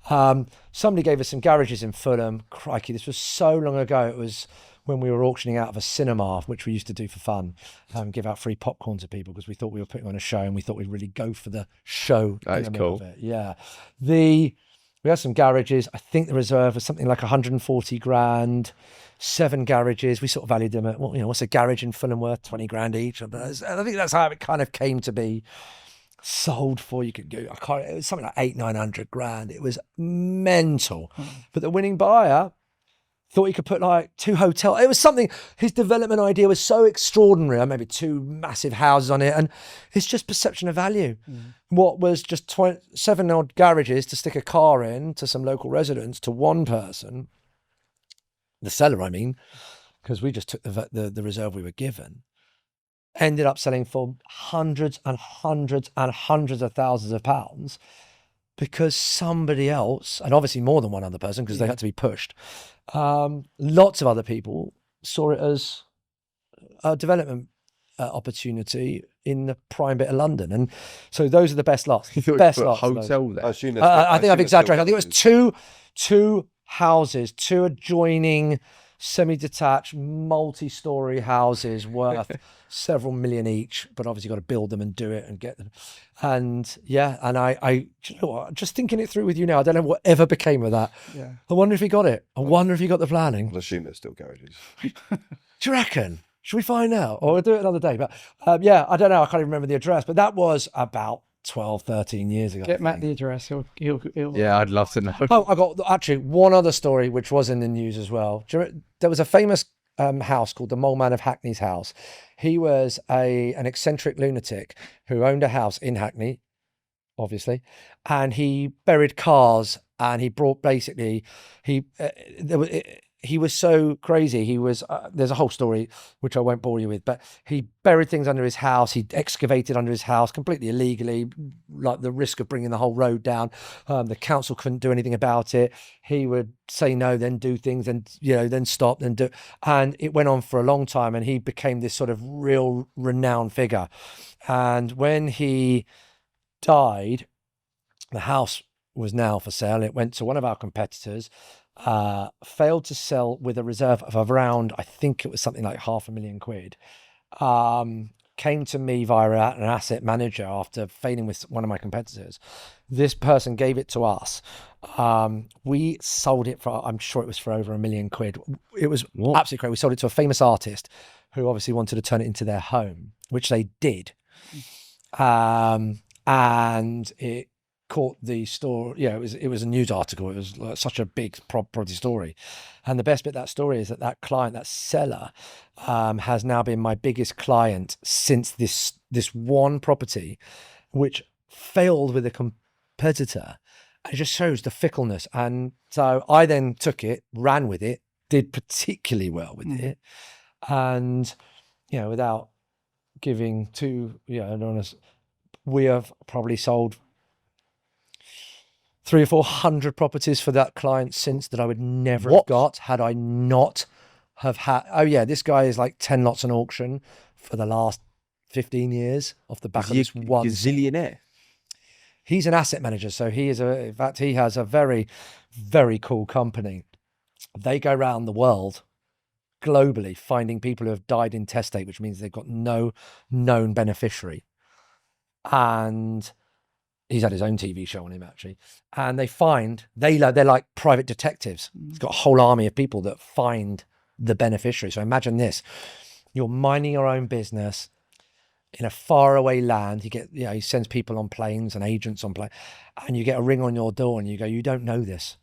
Somebody gave us some garages in Fulham. Crikey, this was so long ago. It was when we were auctioning out of a cinema, which we used to do for fun, give out free popcorn to people because we thought we were putting on a show and we thought we'd really go for the show. That's cool. Yeah. We had some garages. I think the reserve was something like 140 grand, 7 garages. We sort of valued them at, what's a garage in Fulham worth? 20 grand each. I think that's how it kind of came to be sold for. You could go, it was something like 800-900 grand. It was mental. But the winning buyer thought he could put like 2 hotels. It was something, his development idea was so extraordinary. Maybe 2 massive houses on it. And it's just perception of value. What was just 7 odd garages to stick a car in to some local residents, to one person, the seller, I mean, because we just took the reserve we were given, ended up selling for hundreds and hundreds and hundreds of thousands of pounds because somebody else, and obviously more than one other person because they had to be pushed, lots of other people saw it as a development opportunity in the prime bit of London. And so those are the best lots. Best lots. Hotel there. I think I've exaggerated. I think it was two houses, 2 adjoining semi-detached multi-story houses worth several million each, but obviously got to build them and do it and get them. And yeah, and I you know what, just thinking it through with you now, I don't know whatever became of that. Yeah. I wonder if he got it. I wonder if he got the planning. I'll assume there's still garages. Do you reckon? Should we find out? Or we'll do it another day. But yeah, I don't know. I can't even remember the address, but that was about 12, 13 years ago. Get Matt the address. He'll Yeah, I'd love to know. Oh, I got actually one other story which was in the news as well. There was a famous house called the Mole Man of Hackney's house. He was an eccentric lunatic who owned a house in Hackney, obviously, and he buried cars. And he brought he was so crazy. He was, there's a whole story, which I won't bore you with, but he buried things under his house. He excavated under his house completely illegally, like the risk of bringing the whole road down. The council couldn't do anything about it. He would say no, then do things, and, then stop, then do. And it went on for a long time. And he became this sort of real renowned figure. And when he died, the house was now for sale. It went to one of our competitors, failed to sell with a reserve of around, I think it was something like £500,000. came to me via an asset manager after failing with one of my competitors. This person gave it to us. We sold it for, I'm sure it was for over £1 million. It was absolutely great. We sold it to a famous artist who obviously wanted to turn it into their home, which they did. And it caught the story. Yeah, it was a news article. It was like such a big property story. And the best bit of that story is that client, that seller, has now been my biggest client since this one property, which failed with a competitor. It just shows the fickleness. And so I then took it, ran with it, did particularly well with it. And, without giving too, honest, we have probably sold 300 or 400 properties for that client since that I would never have got had I not have had. Oh yeah, this guy is like 10 lots on auction for the last 15 years off the back of this one. Gazillionaire. He's an asset manager, so he has a very, very cool company. They go around the world globally finding people who have died intestate, which means they've got no known beneficiary. And he's had his own TV show on him, actually. And they're like private detectives. He's got a whole army of people that find the beneficiary. So imagine this: you're minding your own business in a faraway land. He sends people on planes and agents on planes, and you get a ring on your door and you go, you don't know this,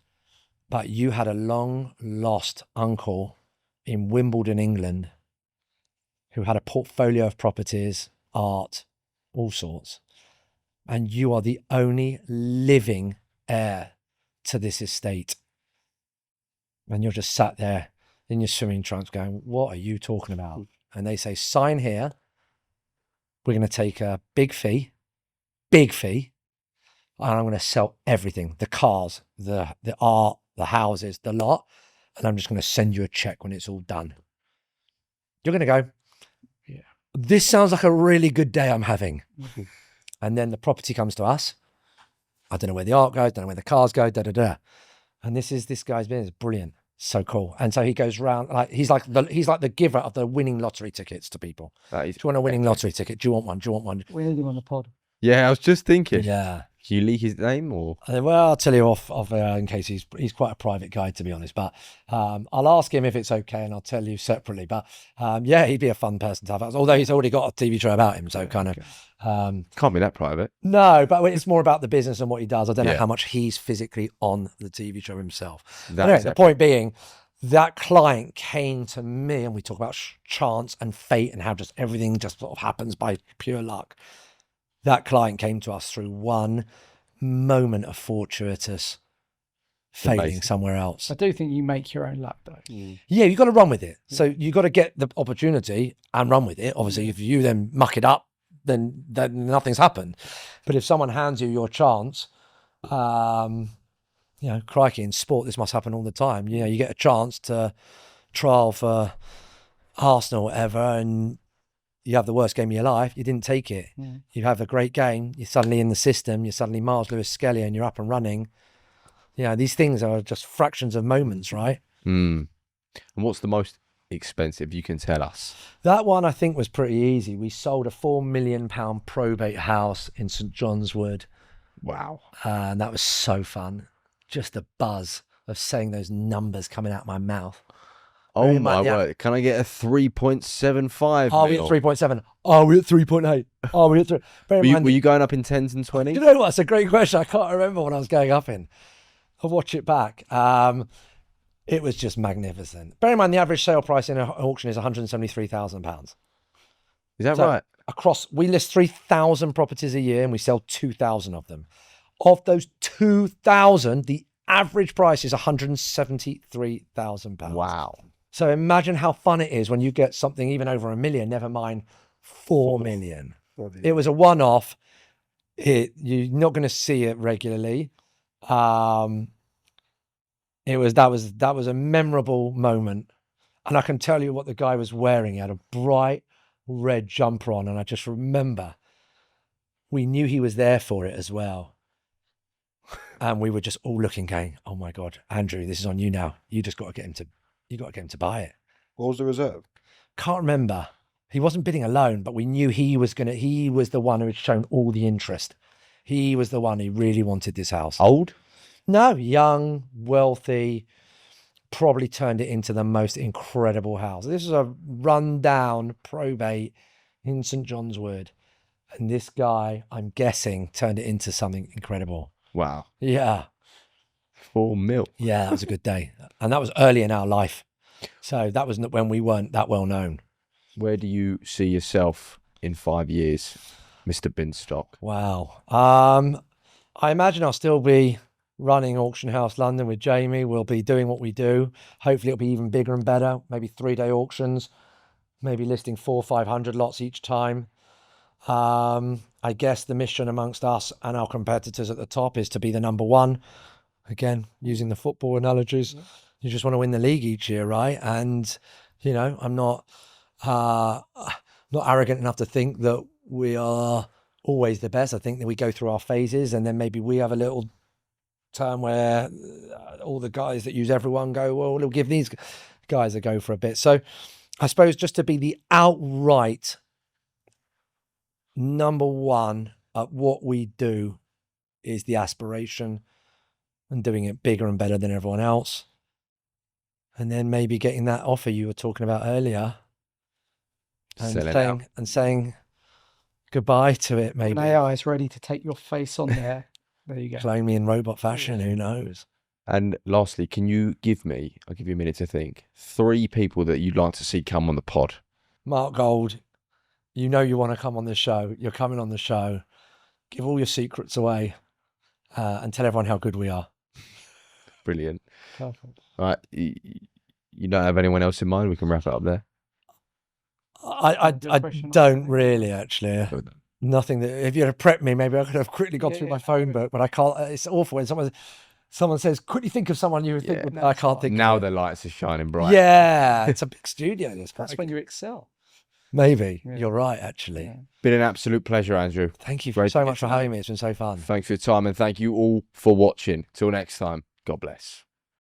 but you had a long lost uncle in Wimbledon, England, who had a portfolio of properties, art, all sorts. And you are the only living heir to this estate. And you're just sat there in your swimming trunks going, what are you talking about? And they say, sign here. We're going to take a big fee, and I'm going to sell everything, the cars, the art, the houses, the lot. And I'm just going to send you a check when it's all done. You're going to go, yeah, this sounds like a really good day I'm having. And then the property comes to us. I don't know where the art goes, don't know where the cars go, And this guy's business. Brilliant. So cool. And so he goes around, like he's like the giver of the winning lottery tickets to people. Do you want a winning lottery ticket? Do you want one? Do you want one? We need him on the pod. Yeah, I was just thinking. Yeah. Can you leak his name or? Well, I'll tell you off in case he's quite a private guy, to be honest. But I'll ask him if it's okay, and I'll tell you separately. But yeah, he'd be a fun person to have. Although he's already got a TV show about him, so kind of. Can't be that private. No, but it's more about the business and what he does. I don't know how much he's physically on the TV show himself. Anyway, the point being, that client came to me, and we talk about chance and fate and how just everything just sort of happens by pure luck. That client came to us through one moment of fortuitous failing somewhere else. I do think you make your own luck, though. Yeah, you've got to run with it. So you've got to get the opportunity and run with it. Obviously, if you then muck it up, then nothing's happened. But if someone hands you your chance, crikey, in sport, this must happen all the time. You get a chance to trial for Arsenal or whatever, and you have the worst game of your life. You didn't take it. You have a great game. You're suddenly in the system. You're suddenly Miles Lewis Skelly and you're up and running. These things are just fractions of moments, right? And what's the most expensive you can tell us? That one I think was pretty easy. We sold a £4 million probate house in St John's Wood. Wow. And that was so fun. Just the buzz of saying those numbers coming out my mouth. Oh my word. Can I get a 3.75? Are we at 3.7? Are we at 3.8? Are we at 3? Were you going up in 10s and 20s? You know what? It's a great question. I can't remember what I was going up in. I'll watch it back. It was just magnificent. Bear in mind, the average sale price in an auction is £173,000. Is that right? We list 3,000 properties a year and we sell 2,000 of them. Of those 2,000, the average price is £173,000. Wow. So imagine how fun it is when you get something even over $1 million, never mind 4 million. It was a one-off. You're not going to see it regularly. That was a memorable moment. And I can tell you what the guy was wearing. He had a bright red jumper on. And I just remember we knew he was there for it as well. And we were just all looking, going, oh my God, Andrew, this is on you now. You just got to get him to buy it. What was the reserve? Can't remember. He wasn't bidding alone, but we knew he was the one who had shown all the interest. He was the one who really wanted this house. Old? No, young, wealthy, probably turned it into the most incredible house. This is a rundown probate in St. John's Wood. And this guy, I'm guessing, turned it into something incredible. Wow. Yeah. 4 mil. Yeah, that was a good day. And that was early in our life. So that was when we weren't that well known. Where do you see yourself in 5 years, Mr. Binstock? Wow. I imagine I'll still be running Auction House London with Jamie. We'll be doing what we do. Hopefully it'll be even bigger and better. Maybe 3-day auctions, maybe listing 400 or 500 lots each time. I guess the mission amongst us and our competitors at the top is to be the number one. Again, using the football analogies, you just want to win the league each year, right? And, you know, I'm not arrogant enough to think that we are always the best. I think that we go through our phases, and then maybe we have a little term where all the guys that use everyone go, well, we'll give these guys a go for a bit. So I suppose just to be the outright number one at what we do is the aspiration, and doing it bigger and better than everyone else. And then maybe getting that offer you were talking about earlier and saying goodbye to it, maybe. When AI is ready to take your face on there, there you go. Clone me in robot fashion, who knows? And lastly, can you give me, I'll give you a minute to think, 3 people that you'd like to see come on the pod? Mark Gold, you know you want to come on the show. You're coming on the show. Give all your secrets away and tell everyone how good we are. Brilliant. Perfect. All right. You don't have anyone else in mind? We can wrap it up there. I don't really, actually. Nothing that, if you had prepped me, maybe I could have quickly gone through my phone book, but I can't. It's awful when someone says, quickly think of someone you would think. I can't think. Now of the lights are shining bright. Yeah, it's a big studio. That's when you excel. Maybe. Yeah. You're right, actually. Yeah. Been an absolute pleasure, Andrew. Thank you Great. so much for having me. It's been so fun. Thanks for your time, and thank you all for watching. Till next time, God bless.